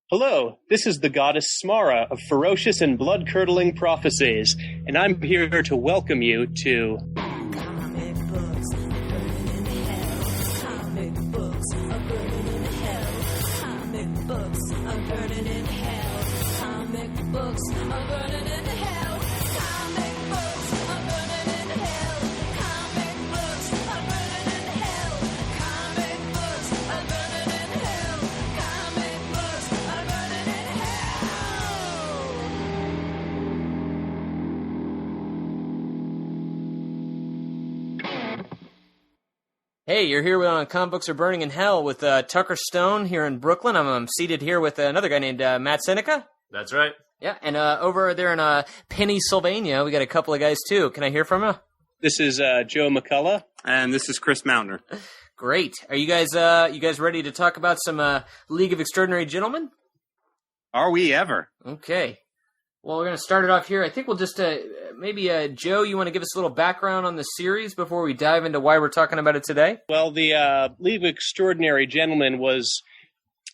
Hello, this is the goddess Smara of ferocious and blood-curdling prophecies, and I'm here to welcome you to... Comic books are burning in hell. Comic books are burning in hell. Comic books are burning in hell. Comic books are burning in hell. Comic books are burning in hell. Comic books are burning in hell. Comic books are burning in hell. Comic books are burning in hell. Hey, you're here on Comic Books Are Burning in Hell with Tucker Stone here in Brooklyn. I'm seated here with another guy named Matt Seneca. That's right. Yeah, and over there in Pennsylvania, we got a couple of guys too. Can I hear from you? This is Joe McCulloch. And this is Chris Mautner. Great. Are you guys ready to talk about some League of Extraordinary Gentlemen? Are we ever? Okay. Well, we're going to start it off here. I think we'll just maybe Joe, you want to give us a little background on the series before we dive into why we're talking about it today? Well, the League of Extraordinary Gentlemen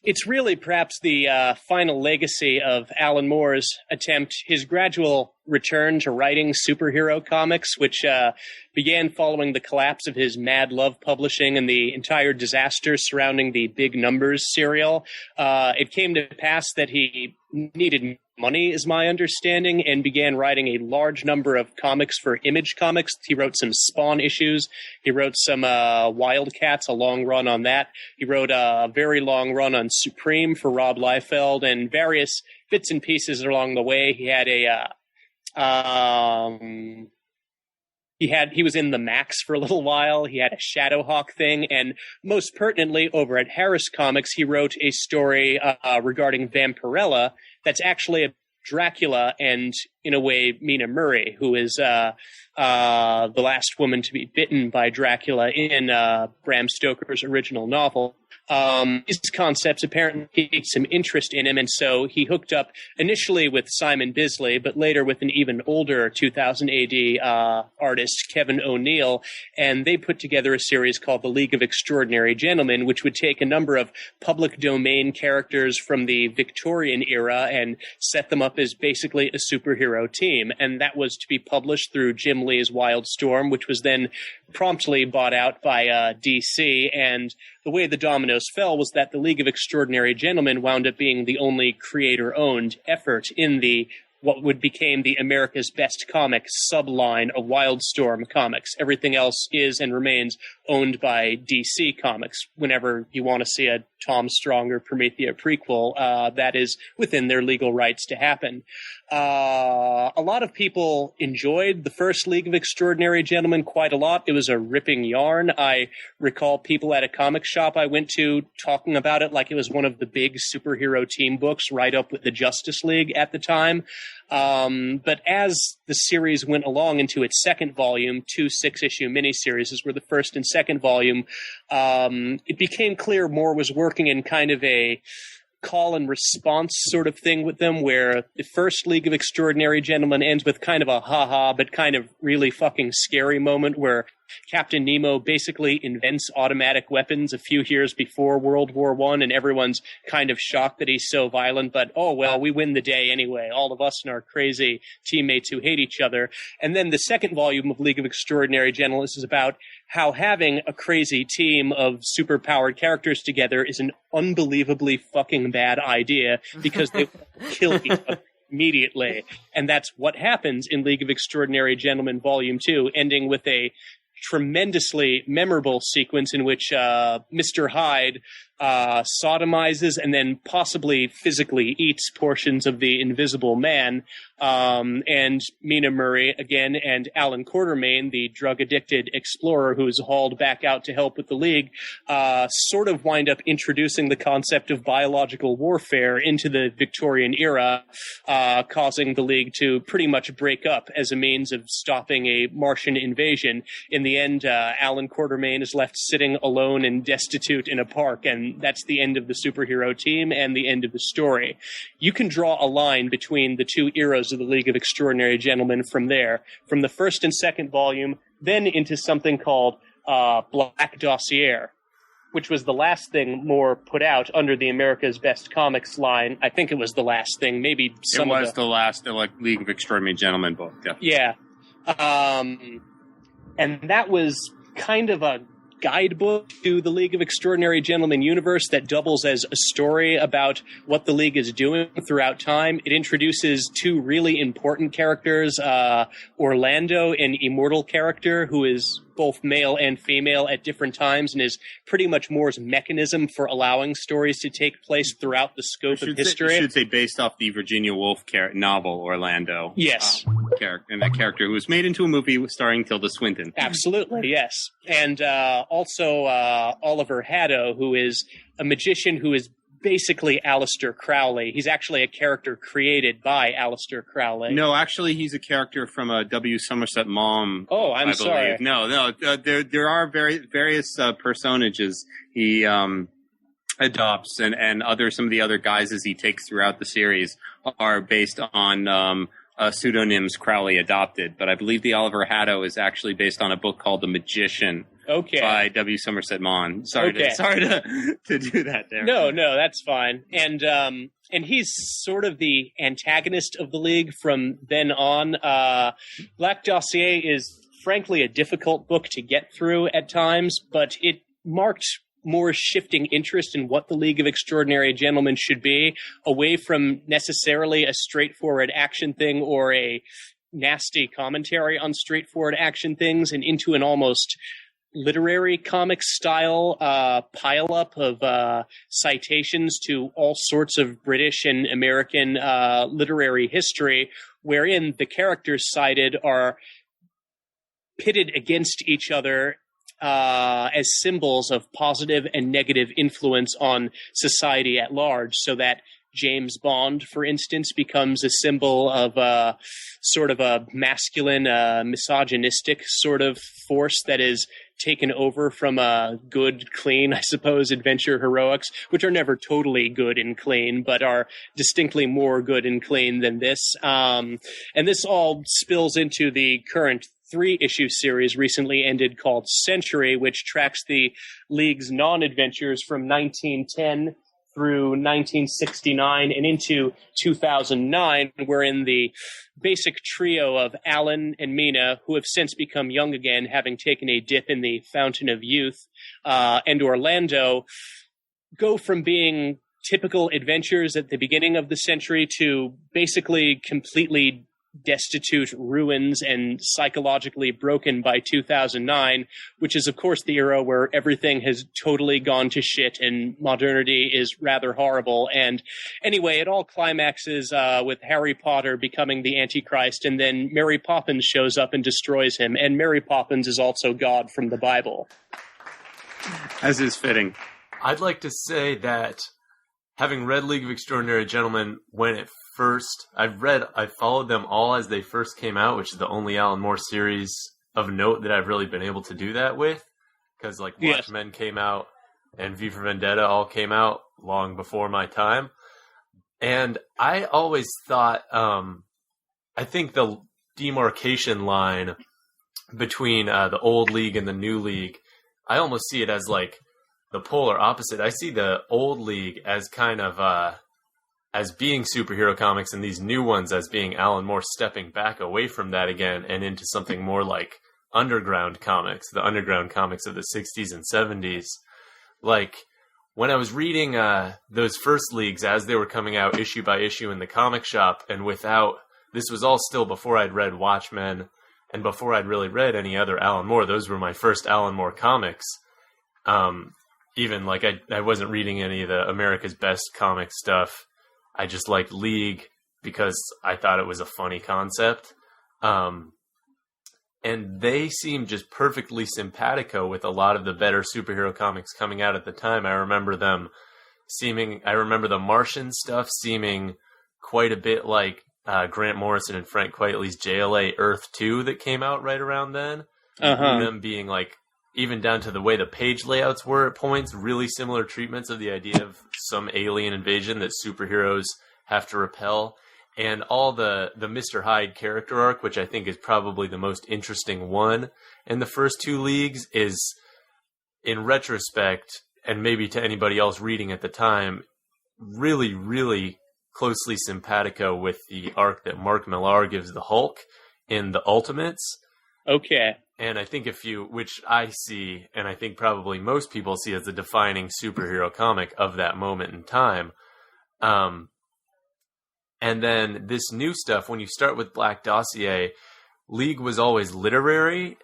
it's really perhaps the final legacy of Alan Moore's attempt, his gradual return to writing superhero comics, which began following the collapse of his Mad Love Publishing and the entire disaster surrounding the Big Numbers serial. It came to pass that he needed money, is my understanding, and began writing a large number of comics for Image Comics. He wrote some Spawn issues. He wrote some Wildcats, a long run on that. He wrote a very long run on Supreme for Rob Liefeld and various bits and pieces along the way. He had he was in the Max for a little while. He had a Shadowhawk thing, and most pertinently, over at Harris Comics, he wrote a story regarding Vampirella that's actually a Dracula and, in a way, Mina Murray, who is the last woman to be bitten by Dracula in Bram Stoker's original novel. These concepts apparently piqued some interest in him, and so he hooked up initially with Simon Bisley, but later with an even older 2000 AD artist, Kevin O'Neill, and they put together a series called The League of Extraordinary Gentlemen, which would take a number of public domain characters from the Victorian era and set them up as basically a superhero team, and that was to be published through Jim Lee's Wildstorm, which was then promptly bought out by DC, and the way the dominoes fell was that the League of Extraordinary Gentlemen wound up being the only creator-owned effort in what would become the America's Best Comics subline of Wildstorm Comics. Everything else is and remains owned by DC Comics. Whenever you want to see a Tom Strong or Promethea prequel, that is within their legal rights to happen. A lot of people enjoyed the first League of Extraordinary Gentlemen quite a lot. It was a ripping yarn. I recall people at a comic shop I went to talking about it like it was one of the big superhero team books right up with the Justice League at the time. But as the series went along into its second volume, 2 6-issue miniseries were the first and second volume, it became clear Moore was working in kind of a call and response sort of thing with them, where the first League of Extraordinary Gentlemen ends with kind of a ha-ha, but kind of really fucking scary moment where Captain Nemo basically invents automatic weapons a few years before World War I, and everyone's kind of shocked that he's so violent, but oh well, we win the day anyway, all of us and our crazy teammates who hate each other. And then the second volume of League of Extraordinary Gentlemen is about how having a crazy team of superpowered characters together is an unbelievably fucking bad idea because they kill each other immediately. And that's what happens in League of Extraordinary Gentlemen Volume 2, ending with a tremendously memorable sequence in which Mr. Hyde sodomizes and then possibly physically eats portions of the Invisible Man, and Mina Murray again and Alan Quartermain, the drug-addicted explorer who is hauled back out to help with the League, sort of wind up introducing the concept of biological warfare into the Victorian era, causing the League to pretty much break up as a means of stopping a Martian invasion. In the end, Alan Quartermain is left sitting alone and destitute in a park, and that's the end of the superhero team and the end of the story. You can draw a line between the two eras of the League of Extraordinary Gentlemen from there, from the first and second volume, then into something called Black Dossier. which was the last thing Moore put out under the America's Best Comics line. I think it was the last thing, maybe some It was the last League of Extraordinary Gentlemen book. Definitely. Yeah. And that was kind of a guidebook to the League of Extraordinary Gentlemen universe that doubles as a story about what the League is doing throughout time. It introduces two really important characters, Orlando, an immortal character who is both male and female at different times and is pretty much Moore's mechanism for allowing stories to take place throughout the scope of history. I should say based off the Virginia Woolf novel, Orlando. Yes. And that character who was made into a movie starring Tilda Swinton. Absolutely, yes. And also Oliver Haddo, who is a magician who is basically Aleister Crowley. He's actually a character created by Aleister Crowley. No, actually, he's a character from a W. Somerset Maugham. Oh, I'm I sorry. believe. No. There are various personages he adopts, and some of the other guises he takes throughout the series are based on pseudonyms Crowley adopted. But I believe the Oliver Haddo is actually based on a book called The Magician. Okay. By W. Somerset Maugham. Sorry to do that there. No, that's fine. And he's sort of the antagonist of the League from then on. Black Dossier is frankly a difficult book to get through at times, but it marked more shifting interest in what the League of Extraordinary Gentlemen should be, away from necessarily a straightforward action thing or a nasty commentary on straightforward action things, and into an almost literary comic style pile-up of citations to all sorts of British and American literary history, wherein the characters cited are pitted against each other as symbols of positive and negative influence on society at large, so that James Bond, for instance, becomes a symbol of sort of a masculine, misogynistic sort of force that is taken over from good, clean, I suppose, adventure heroics, which are never totally good and clean, but are distinctly more good and clean than this. And this all spills into the current 3-issue series recently ended called Century, which tracks the League's non-adventures from 1910 through 1969 and into 2009, wherein the basic trio of Alan and Mina, who have since become young again, having taken a dip in the fountain of youth, and Orlando, go from being typical adventures at the beginning of the century to basically completely destitute ruins and psychologically broken by 2009, which is, of course, the era where everything has totally gone to shit and modernity is rather horrible. And anyway, it all climaxes with Harry Potter becoming the Antichrist, and then Mary Poppins shows up and destroys him. And Mary Poppins is also God from the Bible. As is fitting. I'd like to say that having read League of Extraordinary Gentlemen when it first, I followed them all as they first came out, which is the only Alan Moore series of note that I've really been able to do that with, because like Watchmen came out and V for Vendetta all came out long before my time. And I always thought, I think the demarcation line between the old League and the new League, I almost see it as like the polar opposite. I see the old League as kind of as being superhero comics, and these new ones as being Alan Moore stepping back away from that again and into something more like underground comics, the underground comics of the 60s and 70s. Like, when I was reading those first Leagues as they were coming out issue by issue in the comic shop, and this was all still before I'd read Watchmen and before I'd really read any other Alan Moore. Those were my first Alan Moore comics. Even like I wasn't reading any of the America's Best comic stuff. I just liked League because I thought it was a funny concept. And they seemed just perfectly simpatico with a lot of the better superhero comics coming out at the time. I remember the Martian stuff seeming quite a bit like Grant Morrison and Frank Quitely's JLA Earth 2 that came out right around then. Them being like, even down to the way the page layouts were at points, really similar treatments of the idea of some alien invasion that superheroes have to repel. And all the Mr. Hyde character arc, which I think is probably the most interesting one in the first two Leagues, is, in retrospect, and maybe to anybody else reading at the time, really, really closely simpatico with the arc that Mark Millar gives the Hulk in the Ultimates. Okay. And I think which I see, and I think probably most people see as the defining superhero comic of that moment in time. And then this new stuff, when you start with Black Dossier, League was always literary,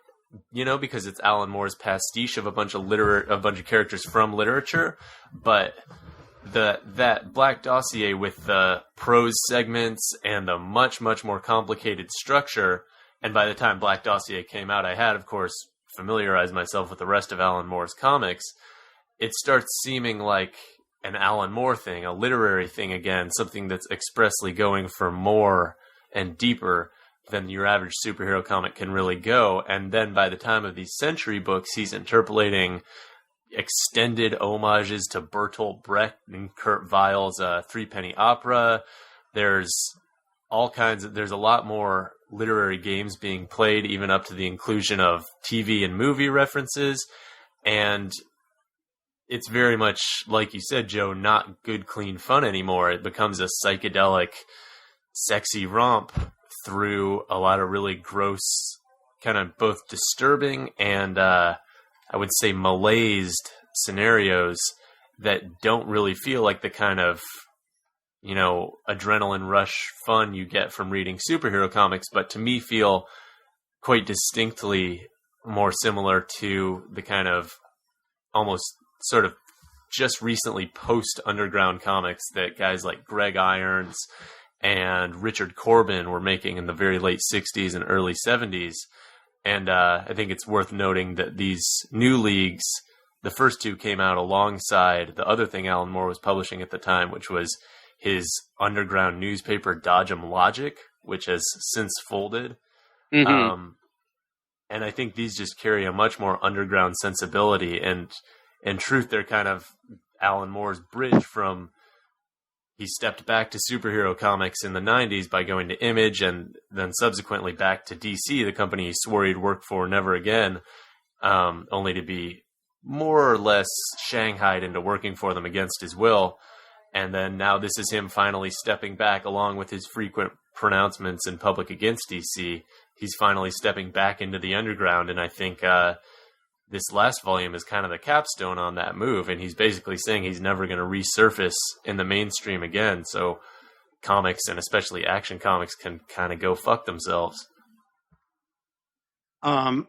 because it's Alan Moore's pastiche of a bunch of characters from literature. But that Black Dossier with the prose segments and the much, much more complicated structure, and by the time Black Dossier came out, I had, of course, familiarized myself with the rest of Alan Moore's comics. It starts seeming like an Alan Moore thing, a literary thing again, something that's expressly going for more and deeper than your average superhero comic can really go. And then by the time of these Century books, he's interpolating extended homages to Bertolt Brecht and Kurt Weill's Threepenny Opera. There's a lot more literary games being played, even up to the inclusion of TV and movie references. And it's very much, like you said, Joe, not good, clean fun anymore. It becomes a psychedelic, sexy romp through a lot of really gross, kind of both disturbing and, I would say, malaised scenarios that don't really feel like the kind of, adrenaline rush fun you get from reading superhero comics, but to me feel quite distinctly more similar to the kind of almost sort of just recently post-underground comics that guys like Greg Irons and Richard Corbin were making in the very late 60s and early 70s. And I think it's worth noting that these new leagues, the first two came out alongside the other thing Alan Moore was publishing at the time, which was his underground newspaper, Dodgem Logic, which has since folded. Mm-hmm. And I think these just carry a much more underground sensibility. And in truth, they're kind of Alan Moore's bridge from, he stepped back to superhero comics in the 90s by going to Image and then subsequently back to DC, the company he swore he'd work for never again, only to be more or less shanghaied into working for them against his will. And then now this is him finally stepping back, along with his frequent pronouncements in public against DC. He's finally stepping back into the underground, and I think this last volume is kind of the capstone on that move, and he's basically saying he's never going to resurface in the mainstream again, so comics, and especially Action Comics, can kind of go fuck themselves. I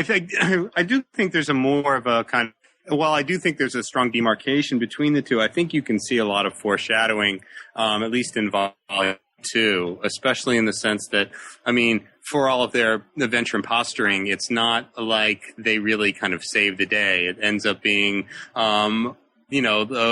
do think there's I do think there's a strong demarcation between the two. I think you can see a lot of foreshadowing, at least in volume 2, especially in the sense that, for all of their adventure and posturing, it's not like they really kind of save the day. It ends up being, the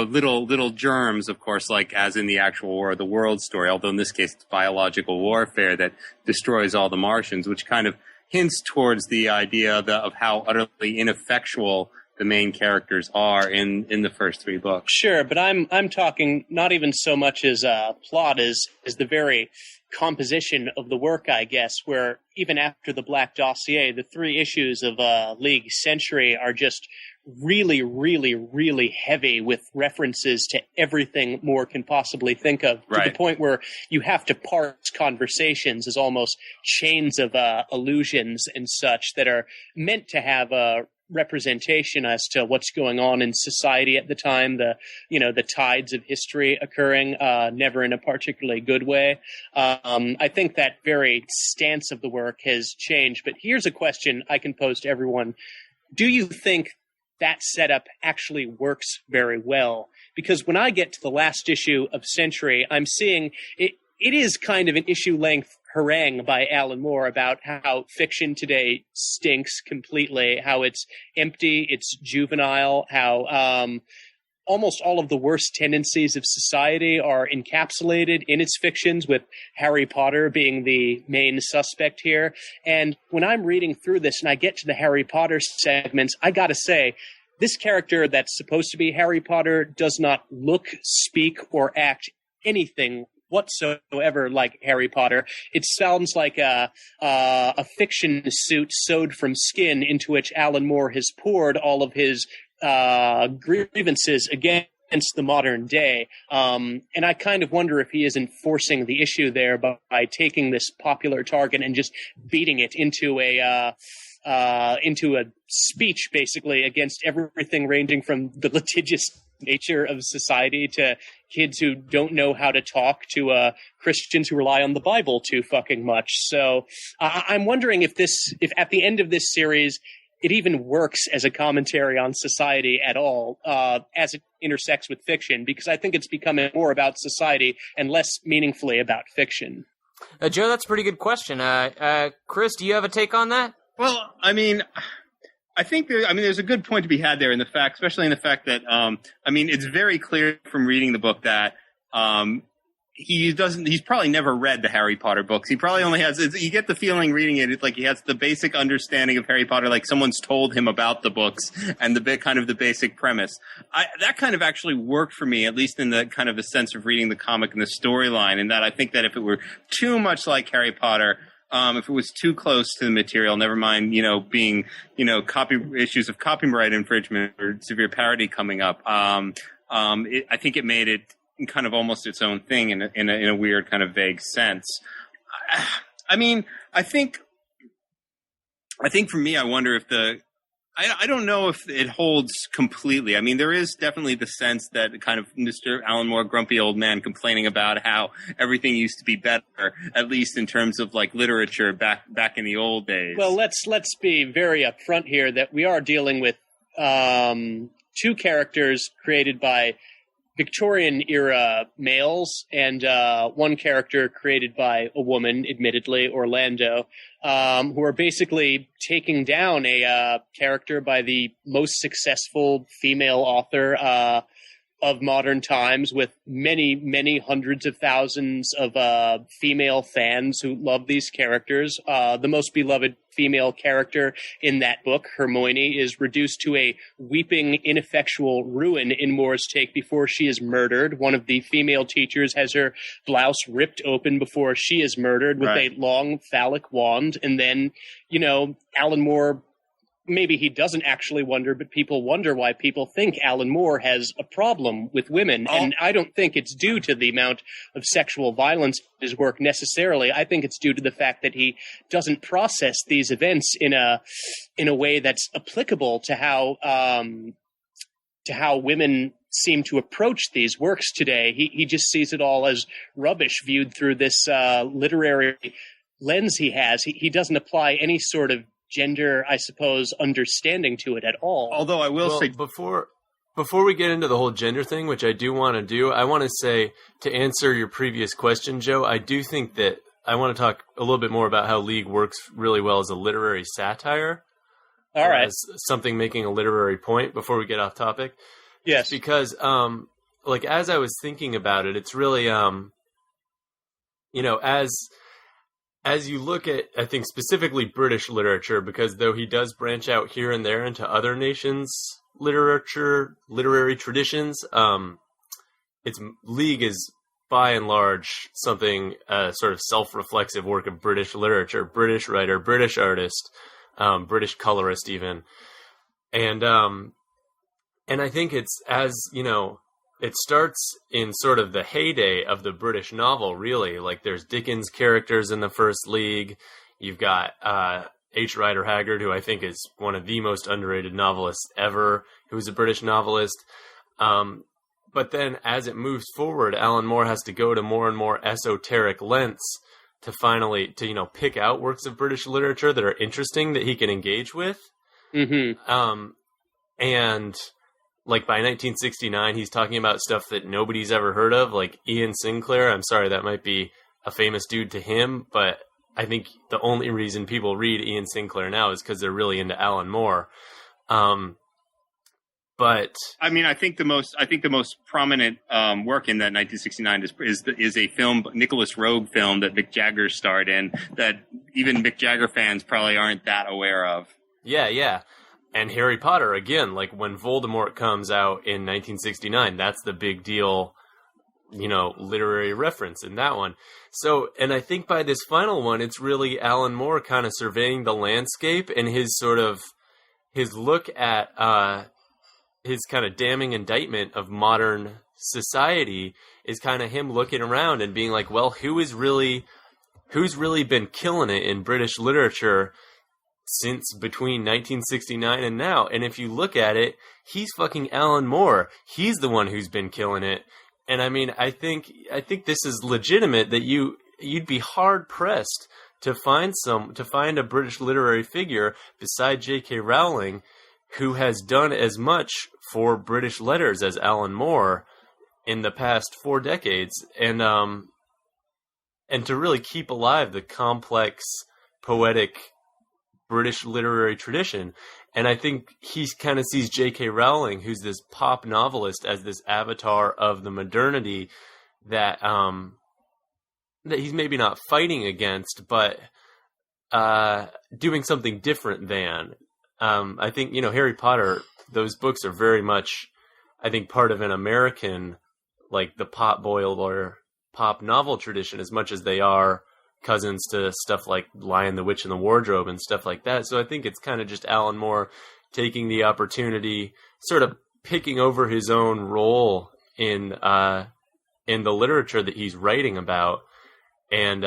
little germs, of course, like as in the actual War of the World story, although in this case it's biological warfare that destroys all the Martians, which kind of hints towards the idea of how utterly ineffectual the main characters are in the first 3 books. Sure, but I'm talking not even so much as plot as the very composition of the work, I guess, where even after the Black Dossier, the 3 issues of League Century are just really, really, really heavy with references to everything Moore can possibly think of, to the point where you have to parse conversations as almost chains of allusions and such that are meant to have a representation as to what's going on in society at the time, the tides of history occurring, never in a particularly good way. I think that very stance of the work has changed, but here's a question I can pose to everyone. Do you think that setup actually works very well? Because when I get to the last issue of Century, I'm seeing it is kind of an issue-length harangue by Alan Moore about how fiction today stinks completely, how it's empty, it's juvenile, how almost all of the worst tendencies of society are encapsulated in its fictions, with Harry Potter being the main suspect here. And when I'm reading through this and I get to the Harry Potter segments, I gotta say, this character that's supposed to be Harry Potter does not look, speak, or act anything whatsoever like Harry Potter. It sounds like a fiction suit sewed from skin into which Alan Moore has poured all of his grievances against the modern day. And I kind of wonder if he isn't forcing the issue there by taking this popular target and just beating it into a speech, basically, against everything ranging from the litigious nature of society to kids who don't know how to talk to Christians who rely on the Bible too fucking much. So I'm wondering if at the end of this series, it even works as a commentary on society at all, as it intersects with fiction, because I think it's becoming more about society and less meaningfully about fiction. Joe, that's a pretty good question. Chris, do you have a take on that? Well, I mean, I think there's a good point to be had there especially in the fact that, it's very clear from reading the book that, he's probably never read the Harry Potter books. He probably only has, you get the feeling reading it, it's like he has the basic understanding of Harry Potter, like someone's told him about the books and the basic premise. That kind of actually worked for me, at least in the kind of the sense of reading the comic and the storyline, and that I think that if it were too much like Harry Potter, if it was too close to the material, never mind, being, issues of copyright infringement or severe parody coming up, I think it made it kind of almost its own thing in a weird kind of vague sense. I think for me, I wonder if I don't know if it holds completely. I mean, there is definitely the sense that kind of Mr. Alan Moore, grumpy old man, complaining about how everything used to be better, at least in terms of like literature back in the old days. Well, let's be very upfront here that we are dealing with two characters created by Victorian-era males and one character created by a woman, admittedly, Orlando, who are basically taking down a character by the most successful female author of modern times, with many, many hundreds of thousands of female fans who love these characters. The most beloved female character in that book, Hermione, is reduced to a weeping, ineffectual ruin in Moore's take before she is murdered. One of the female teachers has her blouse ripped open before she is murdered with a long phallic wand. And then, Alan Moore, maybe he doesn't actually wonder, but people wonder why people think Alan Moore has a problem with women. And I don't think it's due to the amount of sexual violence in his work necessarily. I think it's due to the fact that he doesn't process these events in a way that's applicable to how women seem to approach these works today. He just sees it all as rubbish viewed through this literary lens he has. He doesn't apply any sort of gender, I suppose, understanding to it at all. Although I will say, before we get into the whole gender thing, which I do want to do, I want to say, to answer your previous question, Joe, I do think that I want to talk a little bit more about how League works really well as a literary satire. All right. As something making a literary point before we get off topic. Yes. Because, as I was thinking about it, it's really, as you look at, I think, specifically British literature, because though he does branch out here and there into other nations' literary traditions, its League is, by and large, something, sort of self-reflexive work of British literature, British writer, British artist, British colorist even. And I think it's, it starts in sort of the heyday of the British novel, really. Like, there's Dickens characters in the first League. You've got H. Rider Haggard, who I think is one of the most underrated novelists ever, who's a British novelist. But then as it moves forward, Alan Moore has to go to more and more esoteric lengths to finally, pick out works of British literature that are interesting that he can engage with. Mm-hmm. And like by 1969, he's talking about stuff that nobody's ever heard of, like Ian Sinclair. I'm sorry, that might be a famous dude to him, but I think the only reason people read Ian Sinclair now is because they're really into Alan Moore. But I think the most prominent work in that 1969 is a film, Nicholas Roeg film that Mick Jagger starred in, that even Mick Jagger fans probably aren't that aware of. Yeah. And Harry Potter, again, like when Voldemort comes out in 1969, that's the big deal, literary reference in that one. So, and I think by this final one, it's really Alan Moore kind of surveying the landscape and his look at his kind of damning indictment of modern society is kind of him looking around and being like, well, who's really been killing it in British literature since between 1969 and now? And if you look at it, he's fucking Alan Moore. He's the one who's been killing it. And I mean, I think this is legitimate, that you'd be hard pressed to find a British literary figure beside J.K. Rowling who has done as much for British letters as Alan Moore in the past 4 decades, and to really keep alive the complex, poetic British literary tradition. And I think he kind of sees J.K. Rowling, who's this pop novelist, as this avatar of the modernity that he's maybe not fighting against, but doing something different than. I think, Harry Potter, those books are very much, I think, part of an American, like the pot boiled or pop novel tradition, as much as they are cousins to stuff like Lion, the Witch, and the Wardrobe and stuff like that. So I think it's kind of just Alan Moore taking the opportunity, sort of picking over his own role in the literature that he's writing about, and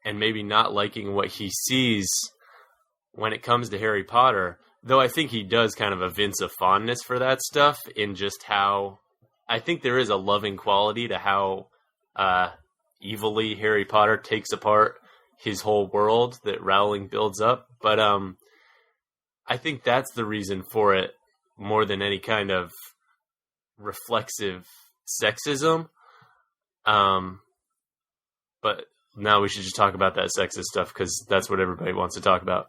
maybe not liking what he sees when it comes to Harry Potter. Though I think he does kind of evince a fondness for that stuff, in just how I think there is a loving quality to how evilly Harry Potter takes apart his whole world that Rowling builds up. But I think that's the reason for it, more than any kind of reflexive sexism. But now we should just talk about that sexist stuff, because that's what everybody wants to talk about.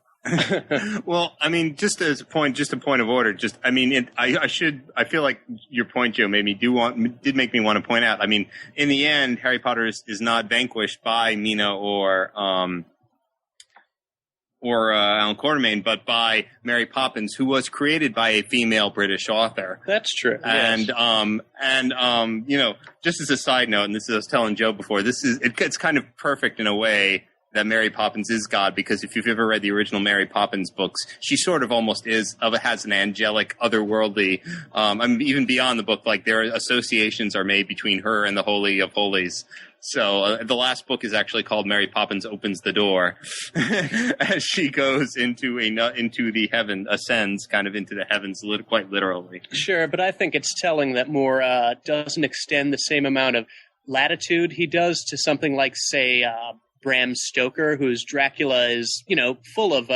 Well, I mean, just a point of order. I feel like your point, Joe, did make me want to point out. I mean, in the end, Harry Potter is not vanquished by Mina or Alan Quatermain, but by Mary Poppins, who was created by a female British author. That's true. And just as a side note, and this is, I was telling Joe before, it's kind of perfect in a way that Mary Poppins is God, because if you've ever read the original Mary Poppins books, she sort of almost has an angelic, otherworldly, even beyond the book, like their associations are made between her and the Holy of Holies. So the last book is actually called Mary Poppins Opens the Door, as she goes into the heaven, ascends kind of into the heavens, quite literally. Sure, but I think it's telling that Moore doesn't extend the same amount of latitude he does to something like, say, Bram Stoker, whose Dracula is, full of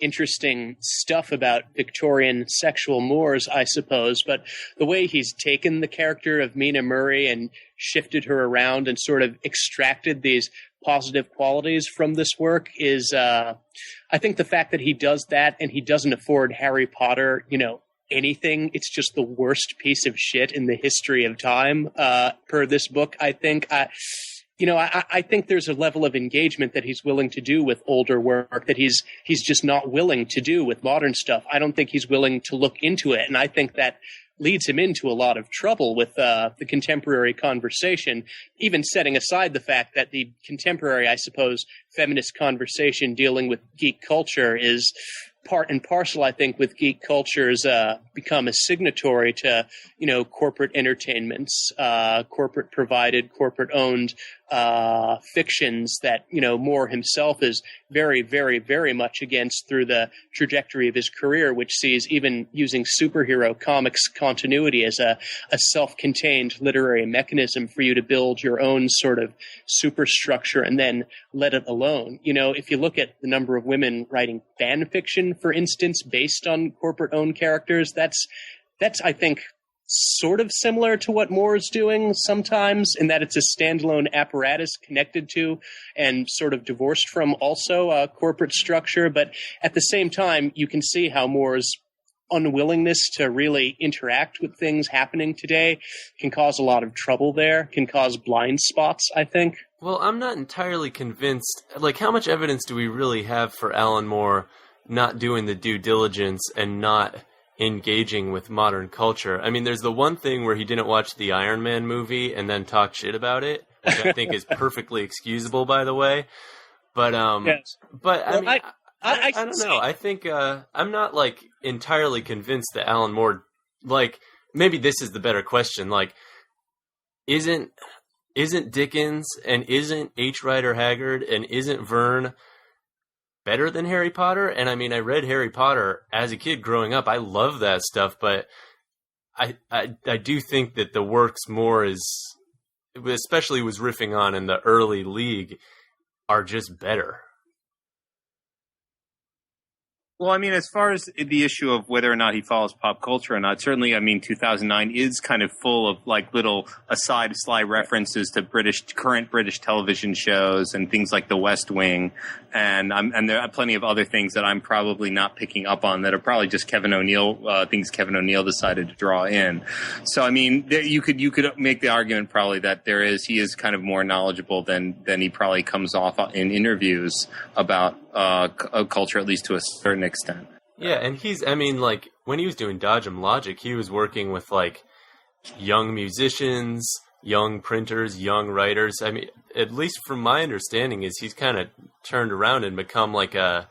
interesting stuff about Victorian sexual mores, I suppose. But the way he's taken the character of Mina Murray and shifted her around and sort of extracted these positive qualities from this work is, I think the fact that he does that and he doesn't afford Harry Potter, anything, it's just the worst piece of shit in the history of time, per this book, I think. I think there's a level of engagement that he's willing to do with older work that he's just not willing to do with modern stuff. I don't think he's willing to look into it, and I think that leads him into a lot of trouble with the contemporary conversation, even setting aside the fact that the contemporary, I suppose, feminist conversation dealing with geek culture is part and parcel, I think, with geek culture's become a signatory to, corporate entertainments, corporate provided, corporate owned fictions that, Moore himself is very, very, very much against through the trajectory of his career, which sees even using superhero comics continuity as a self-contained literary mechanism for you to build your own sort of superstructure and then let it alone. If you look at the number of women writing fan fiction, for instance, based on corporate-owned characters, that's I think, sort of similar to what Moore is doing sometimes, in that it's a standalone apparatus connected to and sort of divorced from also a corporate structure. But at the same time, you can see how Moore's unwillingness to really interact with things happening today can cause a lot of trouble there, can cause blind spots, I think. Well, I'm not entirely convinced. Like, how much evidence do we really have for Alan Moore not doing the due diligence and not engaging with modern culture? I mean, there's the one thing where he didn't watch the Iron Man movie and then talk shit about it, which I think is perfectly excusable, by the way. But yes. But well, I don't know. I think I'm not like entirely convinced that Alan Moore like, maybe this is the better question. Like, isn't Dickens and isn't H. Rider Haggard and isn't Verne better than Harry Potter? And I mean, I read Harry Potter as a kid growing up. I love that stuff, but I do think that the works more is, especially was riffing on in the early League, are just better. Well, I mean, as far as the issue of whether or not he follows pop culture or not, certainly, I mean, 2009 is kind of full of like little aside sly references to current British television shows and things like The West Wing, and there are plenty of other things that I'm probably not picking up on that are probably just Kevin O'Neill things Kevin O'Neill decided to draw in. So, I mean, you could make the argument probably that he is kind of more knowledgeable than he probably comes off in interviews about culture, at least to a certain extent. Yeah, and I mean, like, when he was doing Dodge and Logic, he was working with, like, young musicians, young printers, young writers. I mean, at least from my understanding, is he's kind of turned around and become like a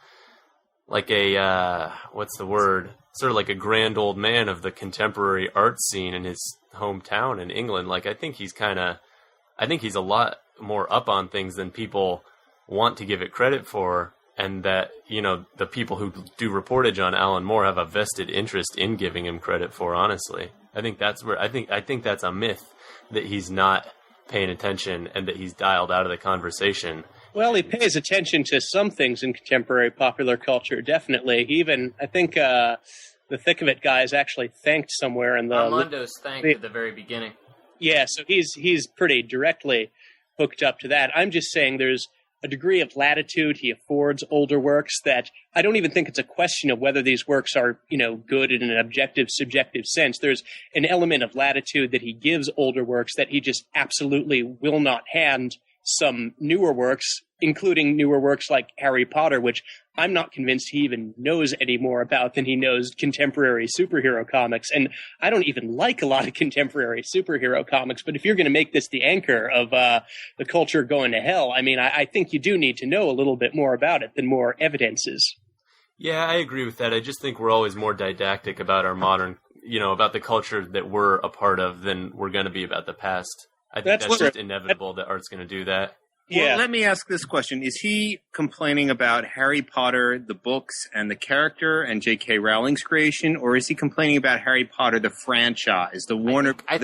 what's the word? Sort of like a grand old man of the contemporary art scene in his hometown in England. Like, I think he's a lot more up on things than people want to give it credit for. And that, you know, the people who do reportage on Alan Moore have a vested interest in giving him credit for, honestly. I think that's where, I think that's a myth, that he's not paying attention and that he's dialed out of the conversation. Well, he pays attention to some things in contemporary popular culture, definitely. Even, I think, the Thick of It guys actually thanked somewhere in the... Armando's thanked at the very beginning. Yeah, so he's pretty directly hooked up to that. I'm just saying there's a degree of latitude he affords older works that I don't even think it's a question of whether these works are, you know, good in an objective, subjective sense. There's an element of latitude that he gives older works that he just absolutely will not hand some newer works, including newer works like Harry Potter, which I'm not convinced he even knows any more about than he knows contemporary superhero comics. And I don't even like a lot of contemporary superhero comics, but if you're going to make this the anchor of the culture going to hell, I mean, I think you do need to know a little bit more about it than more evidences. Yeah, I agree with that. I just think we're always more didactic about our modern, you know, about the culture that we're a part of than we're going to be about the past. I think that's just inevitable that art's going to do that. Yeah. Well, let me ask this question. Is he complaining about Harry Potter, the books, and the character, and J.K. Rowling's creation, or is he complaining about Harry Potter, the franchise, the Warner... I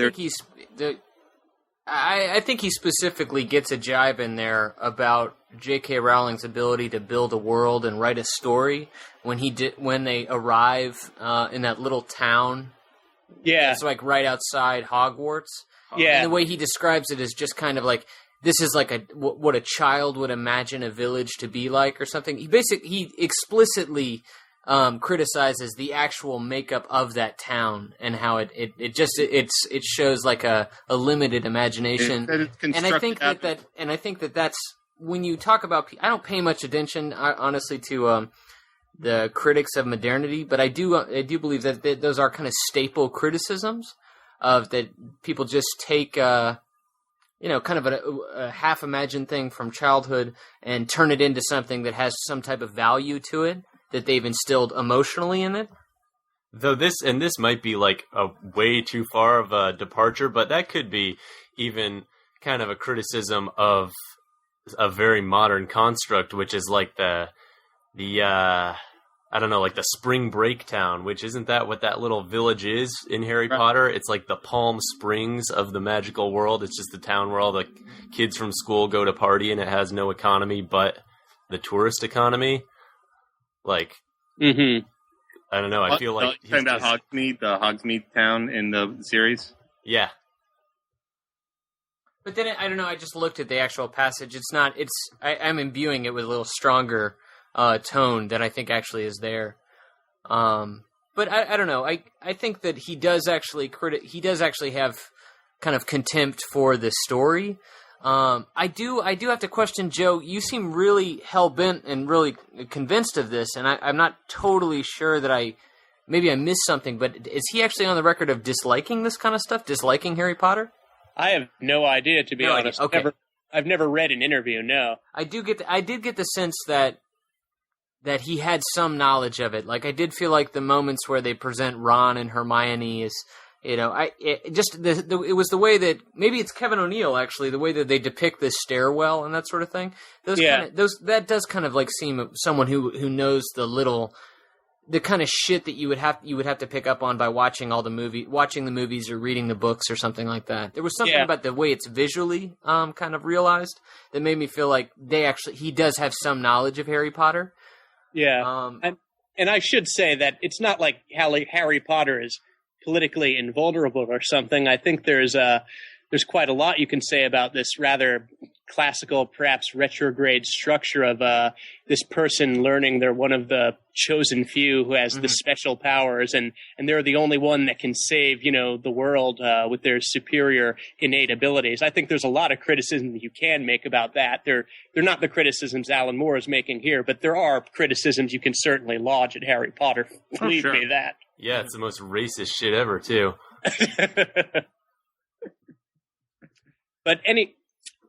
think he specifically gets a jibe in there about J.K. Rowling's ability to build a world and write a story when they arrive in that little town. Yeah. It's like right outside Hogwarts. Yeah. And the way he describes it is just kind of like, this is like what a child would imagine a village to be like or something. He explicitly criticizes the actual makeup of that town and how it shows like a limited imagination. And I think that's when you talk about, I don't pay much attention honestly to the critics of modernity, but I do believe that those are kind of staple criticisms of that people just take kind of a half-imagined thing from childhood and turn it into something that has some type of value to it that they've instilled emotionally in it. Though this might be like a way too far of a departure, but that could be even kind of a criticism of a very modern construct, which is like the I don't know, like the Spring Break town, which isn't that what that little village is in Harry Potter? It's like the Palm Springs of the magical world. It's just the town where all the kids from school go to party, and it has no economy but the tourist economy. Like, I don't know. I feel like he's talking about Hogsmeade, the Hogsmeade town in the series. Yeah. But then I don't know. I just looked at the actual passage. It's not. I'm imbuing it with a little stronger tone that I think actually is there. But I don't know. I think that he does actually have kind of contempt for the story. I do have to question, Joe, you seem really hell-bent and really convinced of this, and I'm not totally sure that maybe I missed something, but is he actually on the record of disliking this kind of stuff, disliking Harry Potter? I have no idea, to be honest. Okay. I've never read an interview, no. I did get the sense that that he had some knowledge of it. Like, I did feel like the moments where they present Ron and Hermione is, it was the way that, maybe it's Kevin O'Neill actually, the way that they depict this stairwell and that sort of thing. That does kind of like seem someone who knows the kind of shit that you would have to pick up on by watching the movies or reading the books or something like that. There was something about the way it's visually kind of realized that made me feel like he does have some knowledge of Harry Potter. Yeah, and I should say that it's not like Harry Potter is politically invulnerable or something. I think there's quite a lot you can say about this rather classical, perhaps retrograde structure of this person learning they're one of the chosen few who has the special powers, and they're the only one that can save, the world with their superior innate abilities. I think there's a lot of criticism that you can make about that. They're not the criticisms Alan Moore is making here, but there are criticisms you can certainly lodge at Harry Potter. Believe me that. Yeah, it's the most racist shit ever, too. But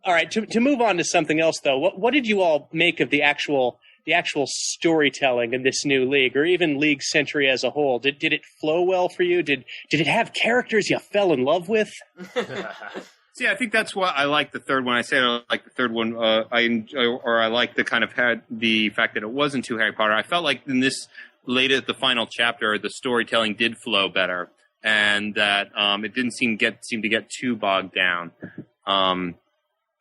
all right, to move on to something else, though, what did you all make of the actual storytelling in this new league, or even League Century as a whole? Did it flow well for you? Did it have characters you fell in love with? See, I think that's what I like the third one. I said I like the third one. I like the kind of the fact that it wasn't too Harry Potter. I felt like in this the final chapter, the storytelling did flow better, and that it didn't seem to get too bogged down.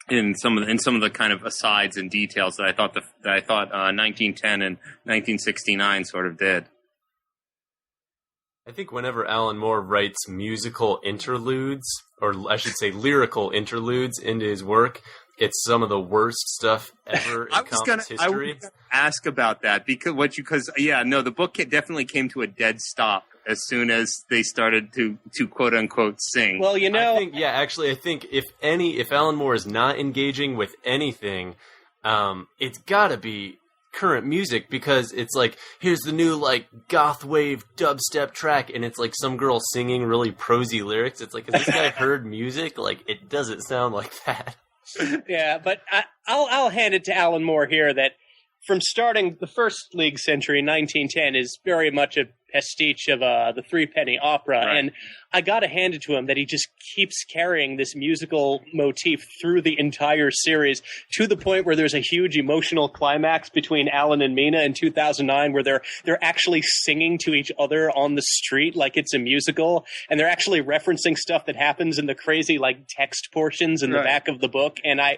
In some of the kind of asides and details that I thought 1910 and 1969 sort of did. I think whenever Alan Moore writes musical interludes, or I should say lyrical interludes, into his work, it's some of the worst stuff ever in comics history. I was gonna ask about that because the book definitely came to a dead stop as soon as they started to quote unquote sing. Well, I think if Alan Moore is not engaging with anything, it's got to be current music, because it's like, here's the new like goth wave dubstep track, and it's like some girl singing really prosy lyrics. It's like, has this guy heard music? Like, it doesn't sound like that. Yeah, but I'll hand it to Alan Moore here that from starting the first League Century, 1910 is very much a pastiche of the Threepenny Opera, right. And I gotta hand it to him that he just keeps carrying this musical motif through the entire series, to the point where there's a huge emotional climax between Alan and Mina in 2009 where they're actually singing to each other on the street like it's a musical, and they're actually referencing stuff that happens in the crazy like text portions in the back of the book. And I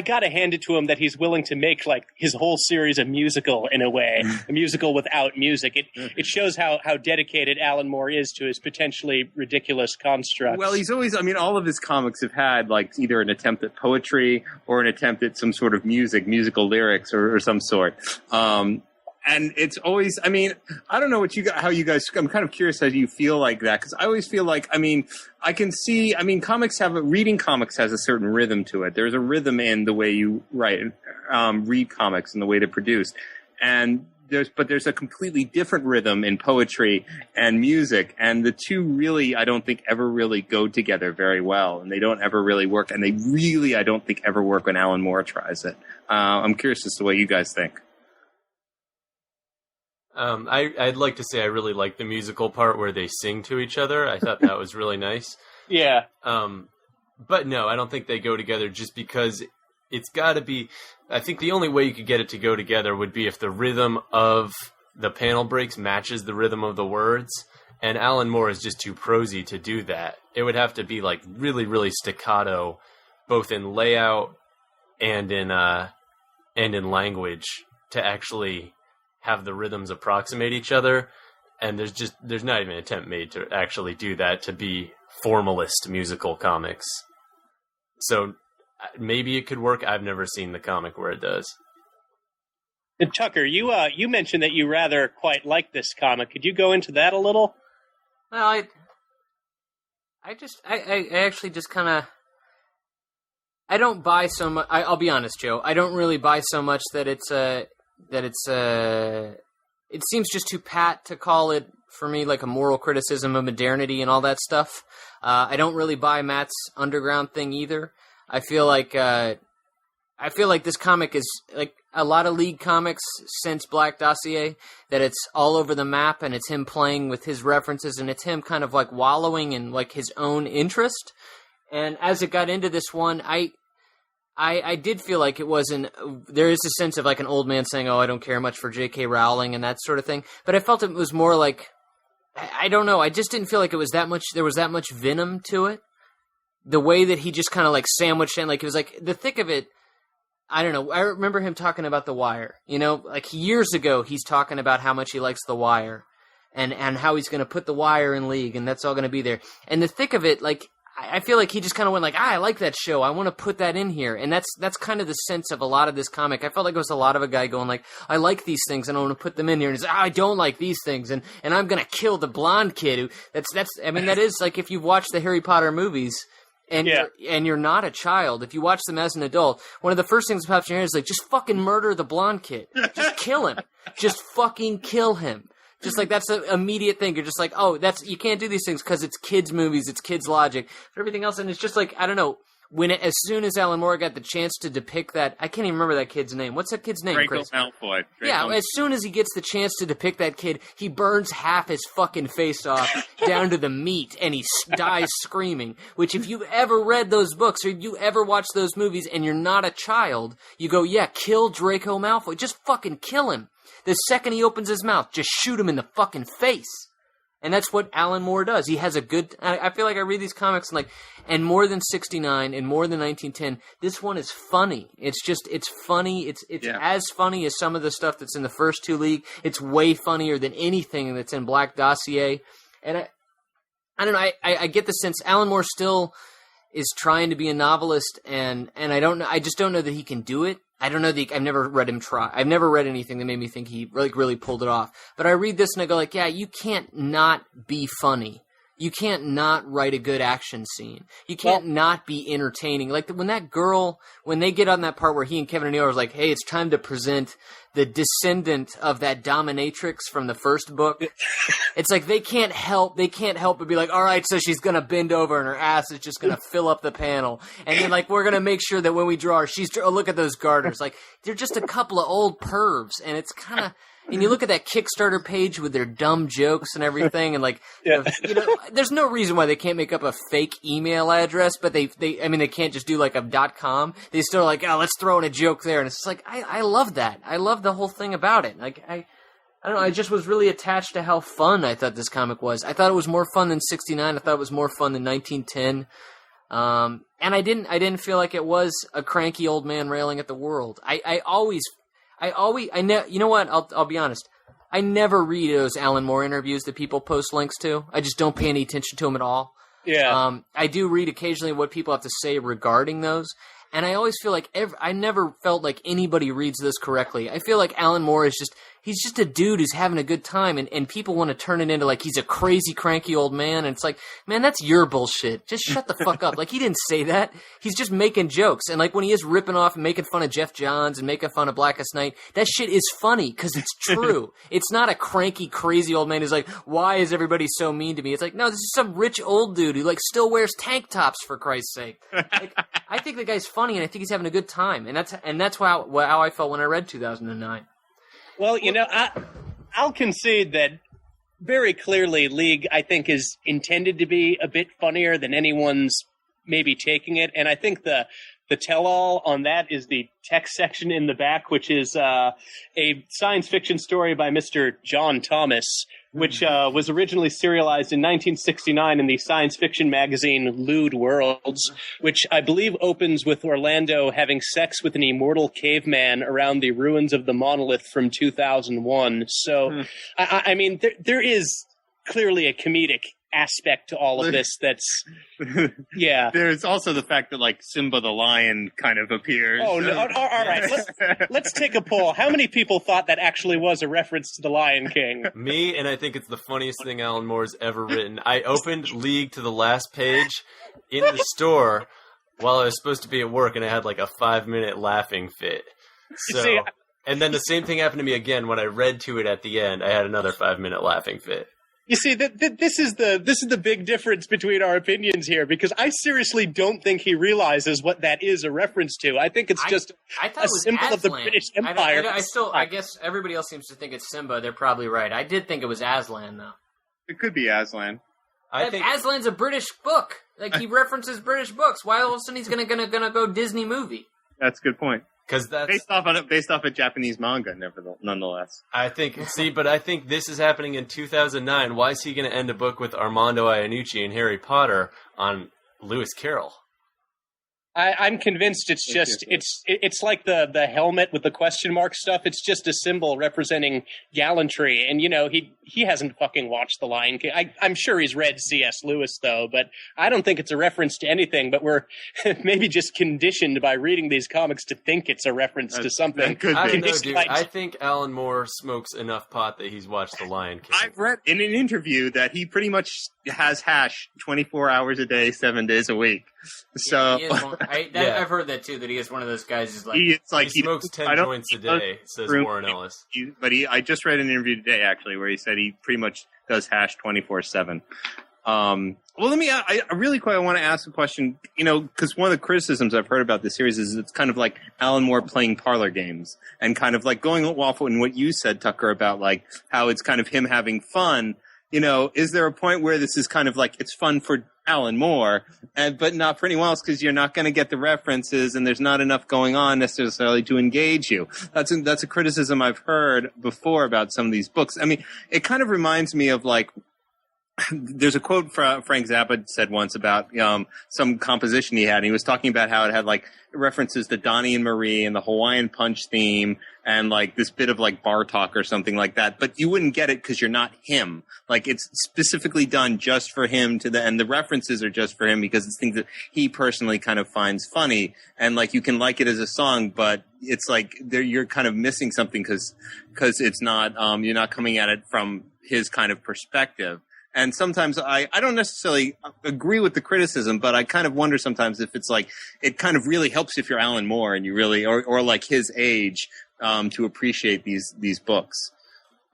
gotta hand it to him that he's willing to make like his whole series a musical in a way, a musical without music. It shows how dedicated Alan Moore is to his potentially ridiculous constructs. Well, he's always, all of his comics have had like either an attempt at poetry or an attempt at some sort of musical lyrics or some sort. And it's always, I don't know how you guys, I'm kind of curious how you feel like that, because I always feel like, I can see, reading comics has a certain rhythm to it. There's a rhythm in the way you read comics and the way they're produced. And there's a completely different rhythm in poetry and music, and the two really, I don't think, ever really go together very well, and they don't ever really work, and they really, I don't think, ever work when Alan Moore tries it. I'm curious as to what you guys think. I'd like to say I really like the musical part where they sing to each other. I thought that was really nice. Yeah. But no, I don't think they go together, just because it's got to be, I think the only way you could get it to go together would be if the rhythm of the panel breaks matches the rhythm of the words, and Alan Moore is just too prosy to do that. It would have to be like really, really staccato, both in layout and in language, to actually have the rhythms approximate each other. And there's not even an attempt made to actually do that, to be formalist musical comics. So maybe it could work. I've never seen the comic where it does. And Tucker, you mentioned that you rather quite like this comic. Could you go into that a little? Well, I actually just kind of, I don't buy so much. I'll be honest, Joe. I don't really buy so much that it seems just too pat to call it, for me, like a moral criticism of modernity and all that stuff. I don't really buy Matt's underground thing either. I feel like I feel like this comic is like a lot of League comics since Black Dossier, that it's all over the map and it's him playing with his references and it's him kind of like wallowing in like his own interest. And as it got into this one, I did feel like it wasn't. There is a sense of like an old man saying, "Oh, I don't care much for J.K. Rowling" and that sort of thing. But I felt it was more like, I don't know. I just didn't feel like it was that much. There was that much venom to it. The way that he just kind of like sandwiched in, like it was like the thick of it. I don't know. I remember him talking about The Wire. You know, like years ago, he's talking about how much he likes The Wire, and how he's going to put The Wire in League, and that's all going to be there. And the thick of it, like. I feel like he just kind of went like, I like that show. I want to put that in here. And that's kind of the sense of a lot of this comic. I felt like it was a lot of a guy going like, I like these things and I want to put them in here. And he's like, I don't like these things. And I'm going to kill the blonde kid who I mean, that is like if you've watched the Harry Potter movies and you're not a child, if you watch them as an adult, one of the first things that pops in your head is like, just fucking murder the blonde kid. Just kill him. Just fucking kill him. Just like that's the immediate thing. You're just like, oh, you can't do these things because it's kids' movies, it's kids' logic, but everything else, and it's just like I don't know. As soon as Alan Moore got the chance to depict that, I can't even remember that kid's name. What's that kid's name, Draco Chris? Malfoy. Yeah, as soon as he gets the chance to depict that kid, he burns half his fucking face off down to the meat, and he dies screaming. Which, if you've ever read those books or if you ever watched those movies, and you're not a child, you go, yeah, kill Draco Malfoy. Just fucking kill him. The second he opens his mouth, just shoot him in the fucking face. And that's what Alan Moore does. He has a good... I feel like I read these comics and more than 69 and more than 1910, this one is funny. It's funny. It's as funny as some of the stuff that's in the first two League. It's way funnier than anything that's in Black Dossier. And I don't know, I get the sense Alan Moore still is trying to be a novelist, and I don't know, I just don't know that he can do it. I don't know. I've never read him try. I've never read anything that made me think he really pulled it off. But I read this and I go like, yeah, you can't not be funny. You can't not write a good action scene. You can't not be entertaining. Like when they get on that part where he and Kevin O'Neill are like, hey, it's time to present the descendant of that dominatrix from the first book. It's like they can't help but be like, all right, so she's going to bend over and her ass is just going to fill up the panel. And then like, we're going to make sure that when we draw her, look at those garters. Like they're just a couple of old pervs. And it's kind of, and you look at that Kickstarter page with their dumb jokes and everything, and like, there's no reason why they can't make up a fake email address, but they can't just do like a .com. They still are like, oh, let's throw in a joke there, and it's just like, I love that. I love the whole thing about it. Like, I don't know, I just was really attached to how fun I thought this comic was. I thought it was more fun than 69. I thought it was more fun than 1910. And I didn't feel like it was a cranky old man railing at the world. You know what? I'll be honest. I never read those Alan Moore interviews that people post links to. I just don't pay any attention to them at all. Yeah. I do read occasionally what people have to say regarding those. And I always feel like I never felt like anybody reads this correctly. I feel like Alan Moore is he's just a dude who's having a good time, and people want to turn it into like he's a crazy, cranky old man, and it's like, man, that's your bullshit. Just shut the fuck up. Like, he didn't say that. He's just making jokes. And like when he is ripping off and making fun of Jeff Johns and making fun of Blackest Night, that shit is funny because it's true. It's not a cranky, crazy old man who's like, why is everybody so mean to me? It's like, no, this is some rich old dude who like still wears tank tops, for Christ's sake. Like, I think the guy's funny, and I think he's having a good time. And that's how I felt when I read 2009. Well, I'll concede that very clearly League, I think, is intended to be a bit funnier than anyone's maybe taking it. And I think the tell-all on that is the text section in the back, which is a science fiction story by Mr. John Thomas, which was originally serialized in 1969 in the science fiction magazine Lewd Worlds, which I believe opens with Orlando having sex with an immortal caveman around the ruins of the monolith from 2001. So, I mean, there is clearly a comedic aspect to all of this that's there's also the fact that like Simba the lion kind of appears. All right, let's take a poll. How many people thought that actually was a reference to the Lion King? Me, and I think it's the funniest thing Alan Moore's ever written. I opened League to the last page in the store while I was supposed to be at work, and I had like a 5-minute laughing fit. So, and then the same thing happened to me again when I read to it at the end. I had another 5-minute laughing fit. You see, this is the big difference between our opinions here, because I seriously don't think he realizes what that is a reference to. I think it's just I thought a it was symbol of the Aslan. British Empire. I guess everybody else seems to think it's Simba. They're probably right. I did think it was Aslan, though. It could be Aslan. I think Aslan's a British book. Like, he references British books. Why all of a sudden he's gonna go Disney movie? That's a good point. because that's based off a Japanese manga, nonetheless. I think but I think this is happening in 2009. Why is he going to end a book with Armando Iannucci and Harry Potter on Lewis Carroll? I'm convinced it's just it's like the helmet with the question mark stuff. It's just a symbol representing gallantry, and he hasn't fucking watched The Lion King. I'm sure he's read C.S. Lewis though, but I don't think it's a reference to anything. But we're maybe just conditioned by reading these comics to think it's a reference to something. I don't know, dude. I think Alan Moore smokes enough pot that he's watched The Lion King. I've read in an interview that he pretty much has hash 24 hours a day, 7 days a week. So I've heard that too. That he is one of those guys who's like he smokes 10 joints a day. Says Warren Ellis. I just read an interview today actually where he said he pretty much does hash 24/7. Well, let me. I really quick. I want to ask a question. Because one of the criticisms I've heard about this series is it's kind of like Alan Moore playing parlor games, and kind of like going off in what you said, Tucker, about like how it's kind of him having fun. Is there a point where this is kind of like it's fun for Alan Moore, but not for anyone else because you're not going to get the references and there's not enough going on necessarily to engage you? That's a criticism I've heard before about some of these books. I mean, it kind of reminds me of like, there's a quote Frank Zappa said once about some composition he had. And he was talking about how it had like references to Donnie and Marie and the Hawaiian Punch theme and like this bit of like bar talk or something like that. But you wouldn't get it because you're not him. Like it's specifically done just for him and the references are just for him because it's things that he personally kind of finds funny. And like you can like it as a song, but it's like you're kind of missing something because it's not you're not coming at it from his kind of perspective. And sometimes I don't necessarily agree with the criticism, but I kind of wonder sometimes if it's like it kind of really helps if you're Alan Moore and you really or like his age to appreciate these books.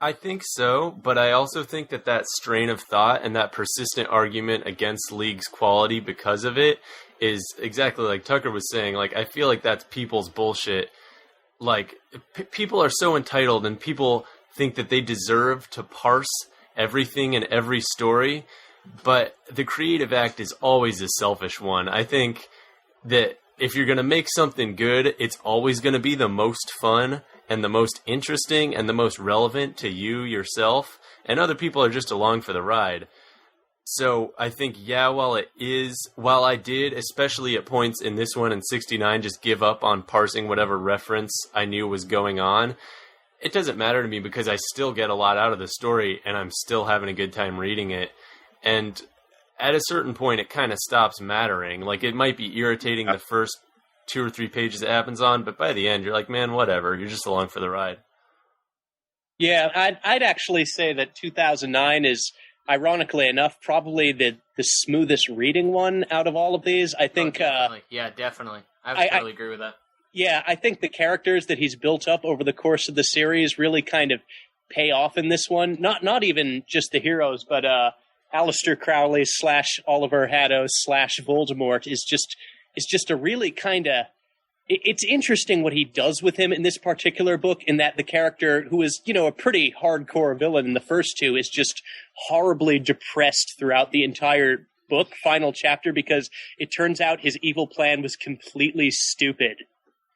I think so, but I also think that strain of thought and that persistent argument against League's quality because of it is exactly like Tucker was saying. Like I feel like that's people's bullshit. Like people are so entitled and people think that they deserve to parse everything in every story, but the creative act is always a selfish one. I think that if you're going to make something good, it's always going to be the most fun and the most interesting and the most relevant to you yourself, and other people are just along for the ride. So I think, while I did, especially at points in this one in 69, just give up on parsing whatever reference I knew was going on, it doesn't matter to me because I still get a lot out of the story and I'm still having a good time reading it. And at a certain point, it kind of stops mattering. Like, it might be irritating the first 2 or 3 pages it happens on, but by the end, you're like, man, whatever. You're just along for the ride. Yeah, I'd actually say that 2009 is, ironically enough, probably the smoothest reading one out of all of these. I think... definitely. Definitely. I totally agree with that. Yeah, I think the characters that he's built up over the course of the series really kind of pay off in this one. Not even just the heroes, but Aleister Crowley / Oliver Haddo / Voldemort is just a really kind of... It's interesting what he does with him in this particular book, in that the character, who is, a pretty hardcore villain in the first 2, is just horribly depressed throughout the entire book, final chapter, because it turns out his evil plan was completely stupid.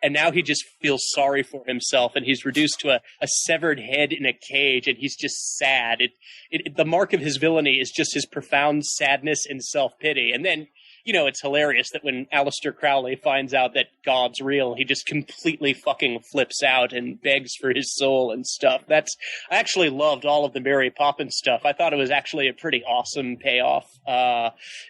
And now he just feels sorry for himself, and he's reduced to a severed head in a cage, and he's just sad. The mark of his villainy is just his profound sadness and self-pity. And then, it's hilarious that when Aleister Crowley finds out that God's real, he just completely fucking flips out and begs for his soul and stuff. I actually loved all of the Mary Poppins stuff. I thought it was actually a pretty awesome payoff.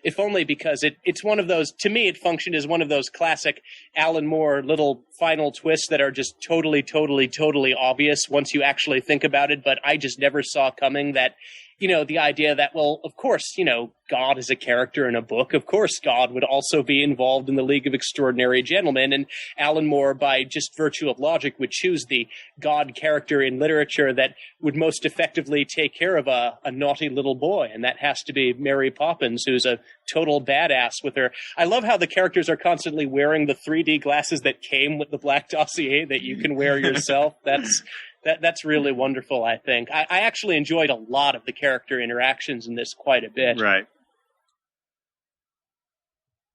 If only because it's one of those, to me, it functioned as one of those classic Alan Moore little final twists that are just totally, totally, totally obvious once you actually think about it, but I just never saw coming that the idea that, well, of course, God is a character in a book. Of course, God would also be involved in the League of Extraordinary Gentlemen. And Alan Moore, by just virtue of logic, would choose the God character in literature that would most effectively take care of a naughty little boy. And that has to be Mary Poppins, who's a total badass with her. I love how the characters are constantly wearing the 3D glasses that came with the Black Dossier that you can wear yourself. That's really wonderful, I think. I actually enjoyed a lot of the character interactions in this quite a bit. Right.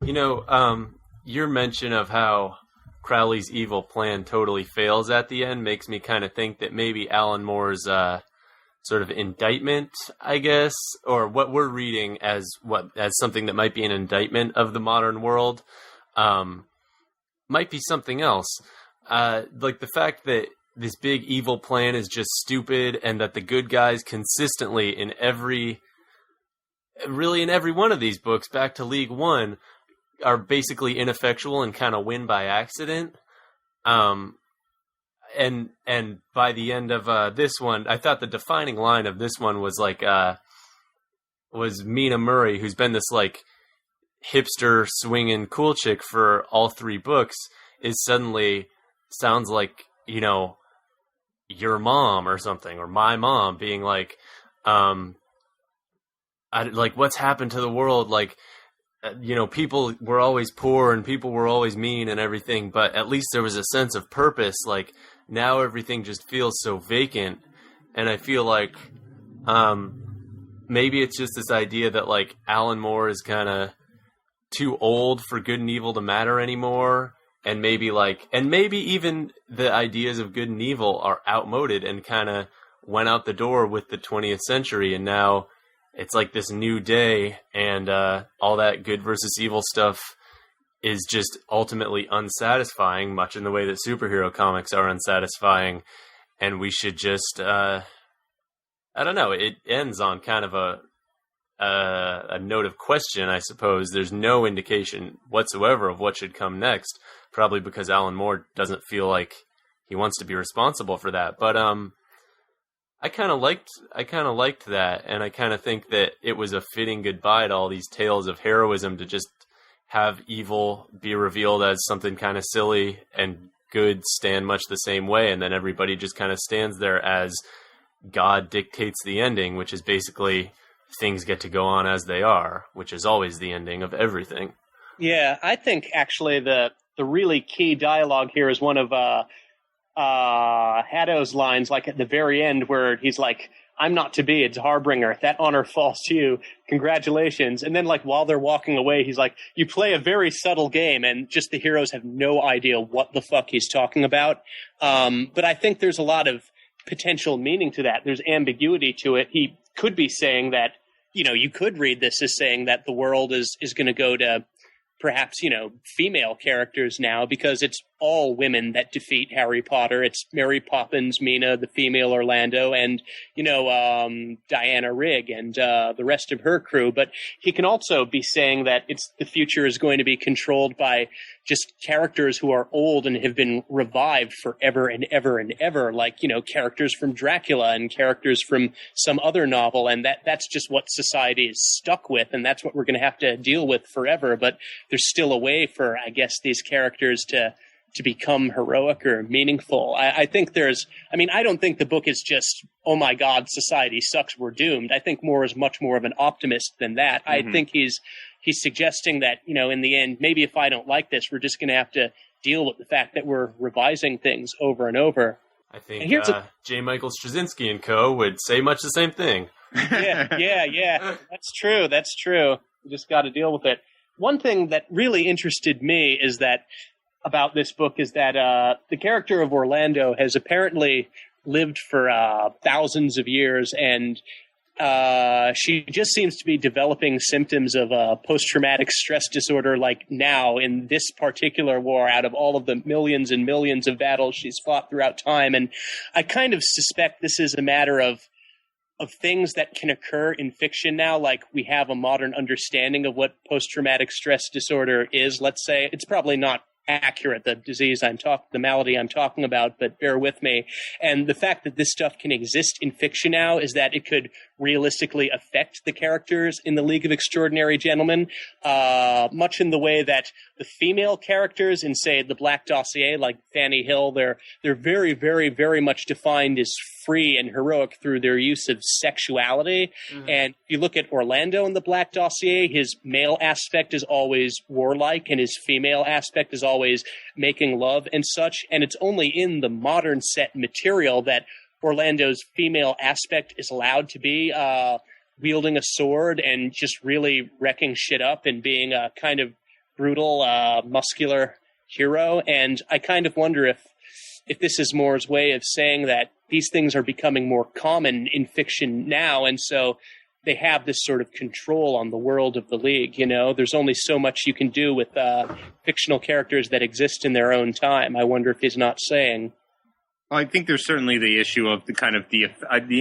Your mention of how Crowley's evil plan totally fails at the end makes me kind of think that maybe Alan Moore's sort of indictment, I guess, or what we're reading as something that might be an indictment of the modern world, might be something else. Like the fact that this big evil plan is just stupid, and that the good guys consistently in every one of these books, back to League One, are basically ineffectual and kind of win by accident. And by the end of this one, I thought the defining line of this one was was Mina Murray, who's been this like hipster swinging cool chick for all three books, is suddenly sounds like, your mom or something, or my mom, being like, what's happened to the world? Like, people were always poor and people were always mean and everything, but at least there was a sense of purpose. Like, now everything just feels so vacant. And I feel like maybe it's just this idea that like Alan Moore is kind of too old for good and evil to matter anymore. And maybe even the ideas of good and evil are outmoded and kind of went out the door with the 20th century. And now it's like this new day, and all that good versus evil stuff is just ultimately unsatisfying, much in the way that superhero comics are unsatisfying. And we should just, I don't know, it ends on kind of a note of question, I suppose. There's no indication whatsoever of what should come next, probably because Alan Moore doesn't feel like he wants to be responsible for that. But I kind of liked that, and I kind of think that it was a fitting goodbye to all these tales of heroism, to just have evil be revealed as something kind of silly and good stand much the same way, and then everybody just kind of stands there as God dictates the ending, which is basically things get to go on as they are, which is always the ending of everything. Yeah, I think actually the really key dialogue here is one of Haddo's lines, like at the very end, where he's like, "I'm not to be, it's Harbinger. That honor falls to you. Congratulations." And then like while they're walking away, he's like, "You play a very subtle game," and just the heroes have no idea what the fuck he's talking about. But I think there's a lot of potential meaning to that. There's ambiguity to it. He could be saying that, you could read this as saying that the world is going to go to perhaps, female characters now, because it's all women that defeat Harry Potter. It's Mary Poppins, Mina, the female Orlando, and, Diana Rigg and the rest of her crew. But he can also be saying that the future is going to be controlled by just characters who are old and have been revived forever and ever and ever, like, characters from Dracula and characters from some other novel. And that's just what society is stuck with, and that's what we're going to have to deal with forever. But there's still a way for, I guess, these characters to become heroic or meaningful. I think I don't think the book is just, oh my God, society sucks, we're doomed. I think Moore is much more of an optimist than that. Mm-hmm. I think he's suggesting that, in the end, maybe if I don't like this, we're just going to have to deal with the fact that we're revising things over and over. I think J. Michael Straczynski and co. would say much the same thing. Yeah. That's true. We just got to deal with it. One thing that really interested me about this book is that the character of Orlando has apparently lived for thousands of years, and she just seems to be developing symptoms of post-traumatic stress disorder, like now in this particular war, out of all of the millions and millions of battles she's fought throughout time. And I kind of suspect this is a matter of things that can occur in fiction now. Like, we have a modern understanding of what post-traumatic stress disorder is, let's say. It's probably not accurate, the malady I'm talking about, but bear with me. And the fact that this stuff can exist in fiction now is that it could realistically affect the characters in the League of Extraordinary Gentlemen, much in the way that the female characters in, say, the Black Dossier, like Fanny Hill, they're very, very, very much defined as free and heroic through their use of sexuality. Mm-hmm. And if you look at Orlando in the Black Dossier, his male aspect is always warlike and his female aspect is always making love and such. And it's only in the modern set material that Orlando's female aspect is allowed to be wielding a sword and just really wrecking shit up and being a kind of brutal, muscular hero. And I kind of wonder if this is Moore's way of saying that these things are becoming more common in fiction now, and so they have this sort of control on the world of the League. You know, there's only so much you can do with fictional characters that exist in their own time. I wonder if he's not saying... Well, I think there's certainly the issue of the kind of the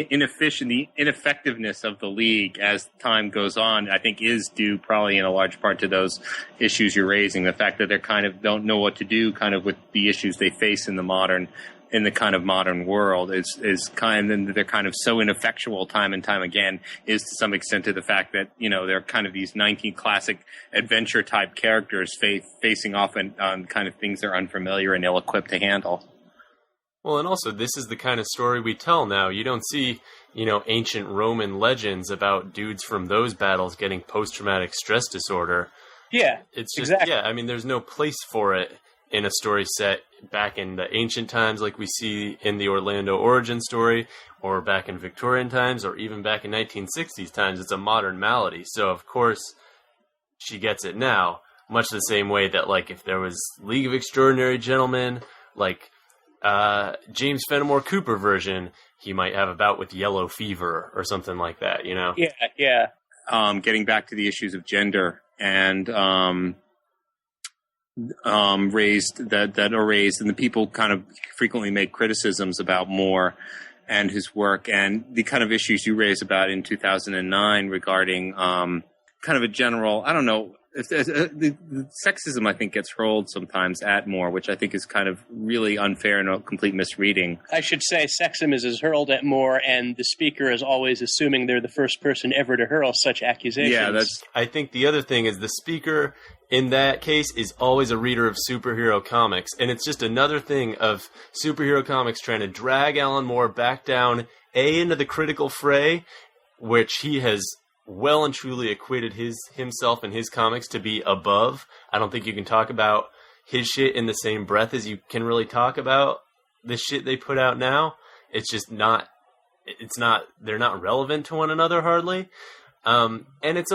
ineffectiveness of the League as time goes on. I think is due probably in a large part to those issues you're raising. The fact that they're kind of don't know what to do, kind of with the issues they face in the kind of modern world is kind of, they're kind of so ineffectual time and time again, is to some extent to the fact that, you know, they're kind of these 19 classic adventure type characters facing off on kind of things they're unfamiliar and ill-equipped to handle. Well, and also, this is the kind of story we tell now. You don't see, you know, ancient Roman legends about dudes from those battles getting post-traumatic stress disorder. Yeah, it's just, exactly. Yeah, I mean, there's no place for it in a story set back in the ancient times like we see in the Orlando origin story, or back in Victorian times, or even back in 1960s times. It's a modern malady. So, of course, she gets it now, much the same way that, like, if there was League of Extraordinary Gentlemen, like... James Fenimore Cooper version, he might have a bout with yellow fever or something like that, you know? Yeah. Getting back to the issues of gender and raised, and the people kind of frequently make criticisms about Moore and his work, and the kind of issues you raised about in 2009 regarding kind of a general, I don't know, the sexism, I think, gets hurled sometimes at Moore, which I think is kind of really unfair and a complete misreading. I should say sexism is hurled at Moore, and the speaker is always assuming they're the first person ever to hurl such accusations. Yeah, I think the other thing is the speaker in that case is always a reader of superhero comics, and it's just another thing of superhero comics trying to drag Alan Moore back down, into the critical fray, which he has well and truly equated himself and his comics to be above. I don't think you can talk about his shit in the same breath as you can really talk about the shit they put out now. It's just not, they're not relevant to one another hardly. And it's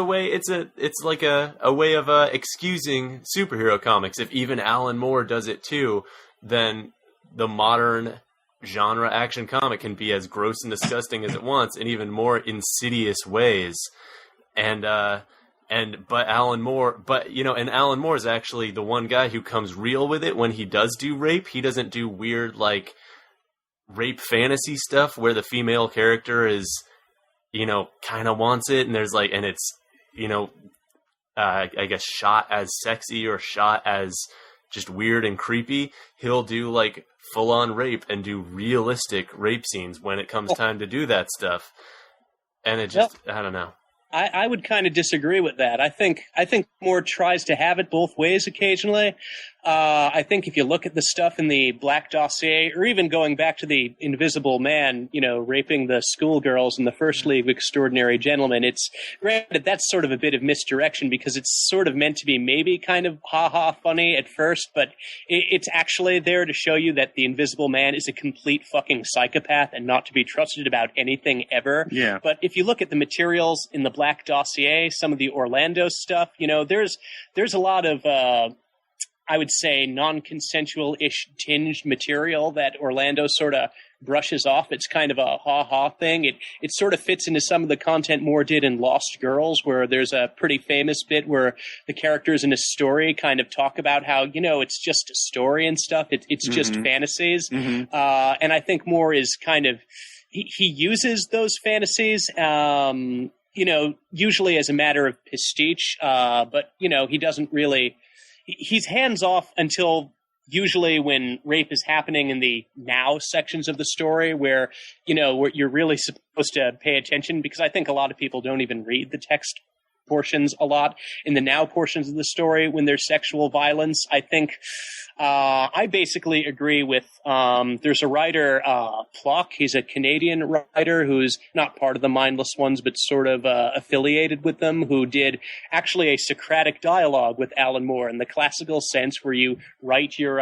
like a way of excusing superhero comics. If even Alan Moore does it too, then the modern genre action comic can be as gross and disgusting as it wants in even more insidious ways. And Alan Moore is actually the one guy who comes real with it when he does do rape. He doesn't do weird, like, rape fantasy stuff where the female character is, you know, kind of wants it, and there's like, and it's, you know, I guess shot as sexy or shot as just weird and creepy. He'll do like full-on rape and do realistic rape scenes when it comes time to do that stuff. And it just, I don't know. I would kind of disagree with that. I think Moore tries to have it both ways occasionally. I think if you look at the stuff in the Black Dossier, or even going back to the Invisible Man, you know, raping the schoolgirls in the first League of Extraordinary Gentlemen, it's granted that's sort of a bit of misdirection because it's sort of meant to be maybe kind of ha-ha funny at first, but it's actually there to show you that the Invisible Man is a complete fucking psychopath and not to be trusted about anything ever. Yeah. But if you look at the materials in the Black Dossier, some of the Orlando stuff, you know, there's a lot of I would say non-consensual-ish tinged material that Orlando sort of brushes off. It's kind of a ha-ha thing. It sort of fits into some of the content Moore did in Lost Girls, where there's a pretty famous bit where the characters in a story kind of talk about how, you know, it's just a story and stuff. It's just fantasies. And I think Moore is kind of, he uses those fantasies, you know, usually as a matter of pastiche, but, you know, he doesn't really... He's hands off until usually when rape is happening in the now sections of the story where, where you're really supposed to pay attention, because I think a lot of people don't even read the text portions a lot. In the now portions of the story, when there's sexual violence, I think I basically agree with, there's a writer, Plock, he's a Canadian writer who's not part of the Mindless Ones, but sort of affiliated with them, who did actually a Socratic dialogue with Alan Moore in the classical sense, where you write your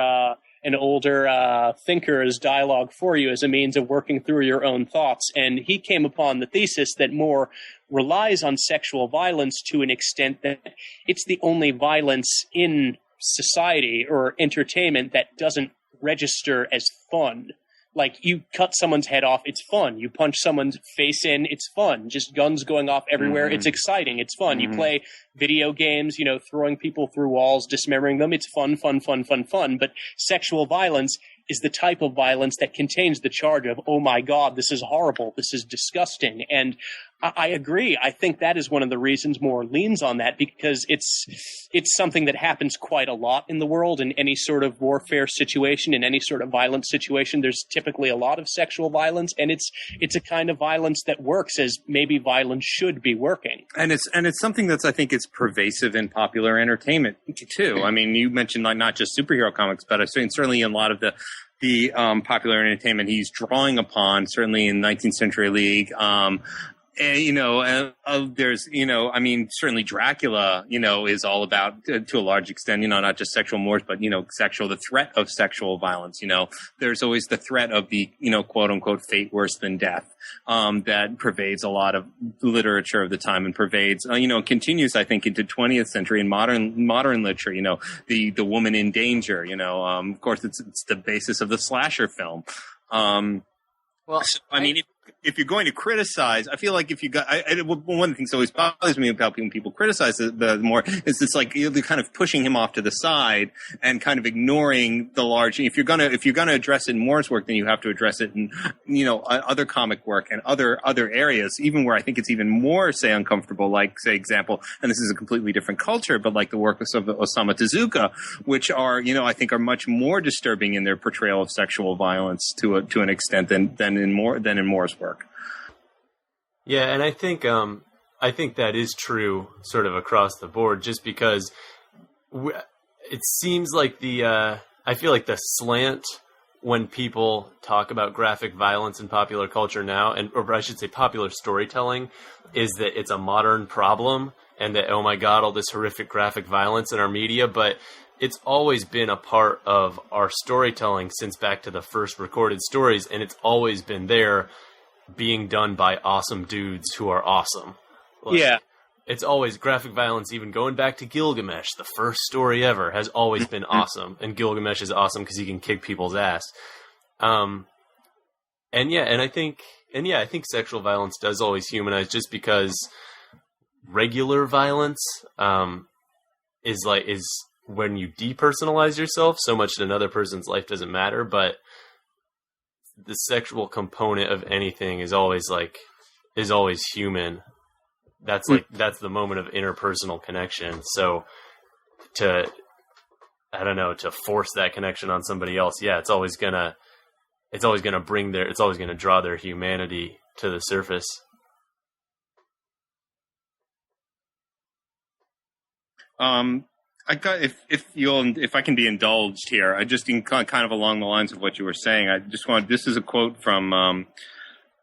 an older thinker's dialogue for you as a means of working through your own thoughts. And he came upon the thesis that Moore relies on sexual violence to an extent that it's the only violence in society or entertainment that doesn't register as fun. Like, you cut someone's head off, it's fun. You punch someone's face in, it's fun. Just guns going off everywhere, it's exciting, it's fun. You play video games, throwing people through walls, dismembering them, it's fun. But sexual violence is the type of violence that contains the charge of, oh my God, this is horrible, this is disgusting. And I agree. I think that is one of the reasons Moore leans on that, because it's something that happens quite a lot in the world. In any sort of warfare situation, in any sort of violent situation, there's typically a lot of sexual violence, and it's a kind of violence that works as maybe violence should be working. And it's something that's, I think, it's pervasive in popular entertainment too. I mean, you mentioned like not just superhero comics, but I think certainly in a lot of the popular entertainment he's drawing upon, certainly in 19th Century League. And, there's, certainly Dracula, is all about, to a large extent, not just sexual mores, but, the threat of sexual violence. There's always the threat of the, quote unquote, fate worse than death, that pervades a lot of literature of the time and pervades, continues, I think, into 20th century and modern literature, the woman in danger, of course, it's the basis of the slasher film. If you're going to criticize, I feel like if you got, one of the things that always bothers me about when people criticize the more is it's like you're kind of pushing him off to the side and kind of ignoring the large. If you're gonna address it in Moore's work, then you have to address it in other comic work and other areas, even where I think it's even more, say, uncomfortable. Like, say, example, and this is a completely different culture, but like the work of Osamu Tezuka, which are I think are much more disturbing in their portrayal of sexual violence to an extent than in Moore's work. Yeah, and I think that is true sort of across the board, just because it seems like I feel like the slant when people talk about graphic violence in popular culture now, or I should say popular storytelling, is that it's a modern problem and that, oh my God, all this horrific graphic violence in our media, but it's always been a part of our storytelling since back to the first recorded stories, and it's always been there, being done by awesome dudes who are awesome. Yeah. It's always graphic violence, even going back to Gilgamesh, the first story ever, has always been awesome. And Gilgamesh is awesome because he can kick people's ass. I think sexual violence does always humanize, just because regular violence is when you depersonalize yourself so much that another person's life doesn't matter, but the sexual component of anything is always human. That's the moment of interpersonal connection. So to force that connection on somebody else, yeah, it's always gonna draw their humanity to the surface. If I can be indulged here, I just kind of along the lines of what you were saying. This is a quote from,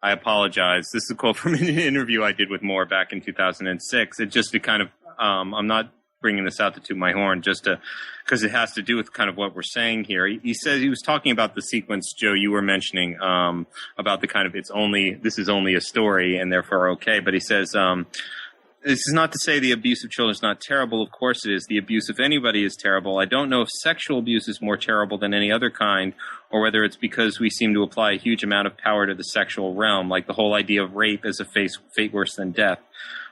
I apologize. This is a quote from an interview I did with Moore back in 2006. It just to kind of, I'm not bringing this out to toot my horn, because it has to do with kind of what we're saying here. He says, he was talking about the sequence, Joe, you were mentioning, about the kind of, this is only a story and therefore okay. But he says, this is not to say the abuse of children is not terrible. Of course it is. The abuse of anybody is terrible. I don't know if sexual abuse is more terrible than any other kind, or whether it's because we seem to apply a huge amount of power to the sexual realm, like the whole idea of rape as a fate worse than death.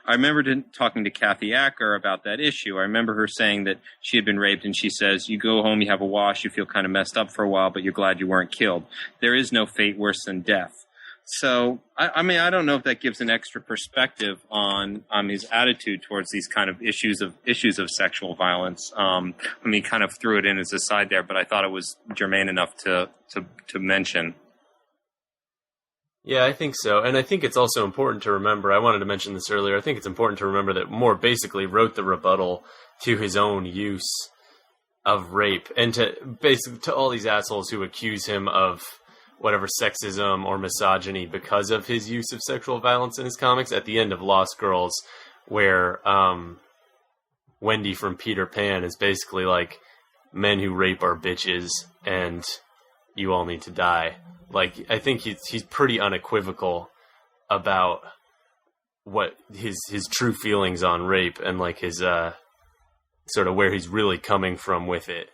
I remember talking to Kathy Acker about that issue. I remember her saying that she had been raped, and she says, you go home, you have a wash, you feel kind of messed up for a while, but you're glad you weren't killed. There is no fate worse than death. So, I mean, I don't know if that gives an extra perspective on his attitude towards these kind of issues of sexual violence. I mean, kind of threw it in as a side there, but I thought it was germane enough to mention. Yeah, I think so. And I think it's also important to remember, I wanted to mention this earlier, I think it's important to remember that Moore basically wrote the rebuttal to his own use of rape, and to all these assholes who accuse him of whatever sexism or misogyny because of his use of sexual violence in his comics. At the end of Lost Girls, where Wendy from Peter Pan is basically like, men who rape are bitches and you all need to die. Like, I think he's pretty unequivocal about what his true feelings on rape, and like his sort of where he's really coming from with it.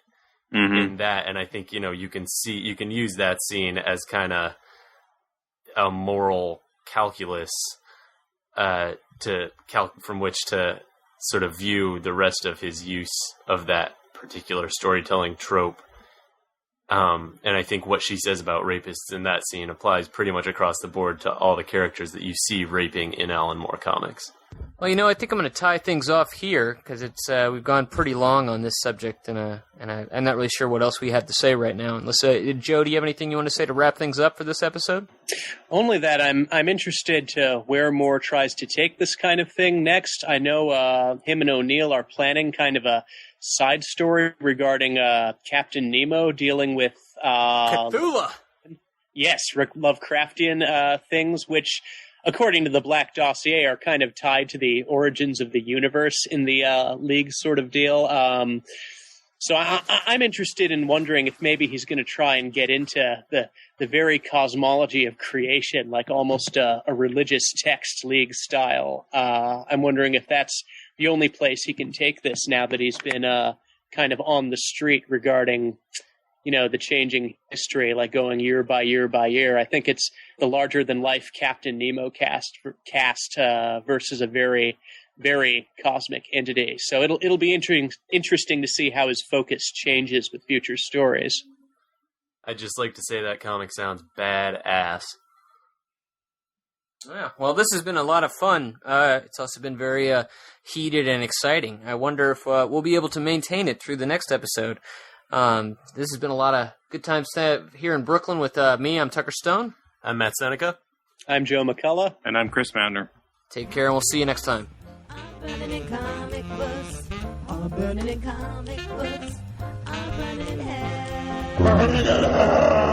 In that, and I think, you can use that scene as kind of a moral calculus from which to sort of view the rest of his use of that particular storytelling trope. And I think what she says about rapists in that scene applies pretty much across the board to all the characters that you see raping in Alan Moore comics. Well, I think I'm going to tie things off here because it's we've gone pretty long on this subject, and I'm not really sure what else we have to say right now. Unless, Joe, do you have anything you want to say to wrap things up for this episode? Only that I'm interested to where Moore tries to take this kind of thing next. I know him and O'Neill are planning kind of a side story regarding Captain Nemo dealing with Cthulhu. Yes, Lovecraftian things, which, according to the Black Dossier, are kind of tied to the origins of the universe in the League sort of deal. So I'm interested in wondering if maybe he's going to try and get into the very cosmology of creation, like almost a religious text League style. I'm wondering if that's the only place he can take this now that he's been kind of on the street regarding, the changing history, like going year by year by year. I think it's the larger-than-life Captain Nemo cast versus a very, very cosmic entity. So it'll be interesting to see how his focus changes with future stories. I'd just like to say that comic sounds badass. Yeah, well, this has been a lot of fun. It's also been very heated and exciting. I wonder if we'll be able to maintain it through the next episode. This has been a lot of good times here in Brooklyn with me. I'm Tucker Stone. I'm Matt Seneca. I'm Joe McCulloch. And I'm Chris Mautner. Take care, and we'll see you next time. I'm burning in comic books. I'm burning in comic books. I'm burning in hell.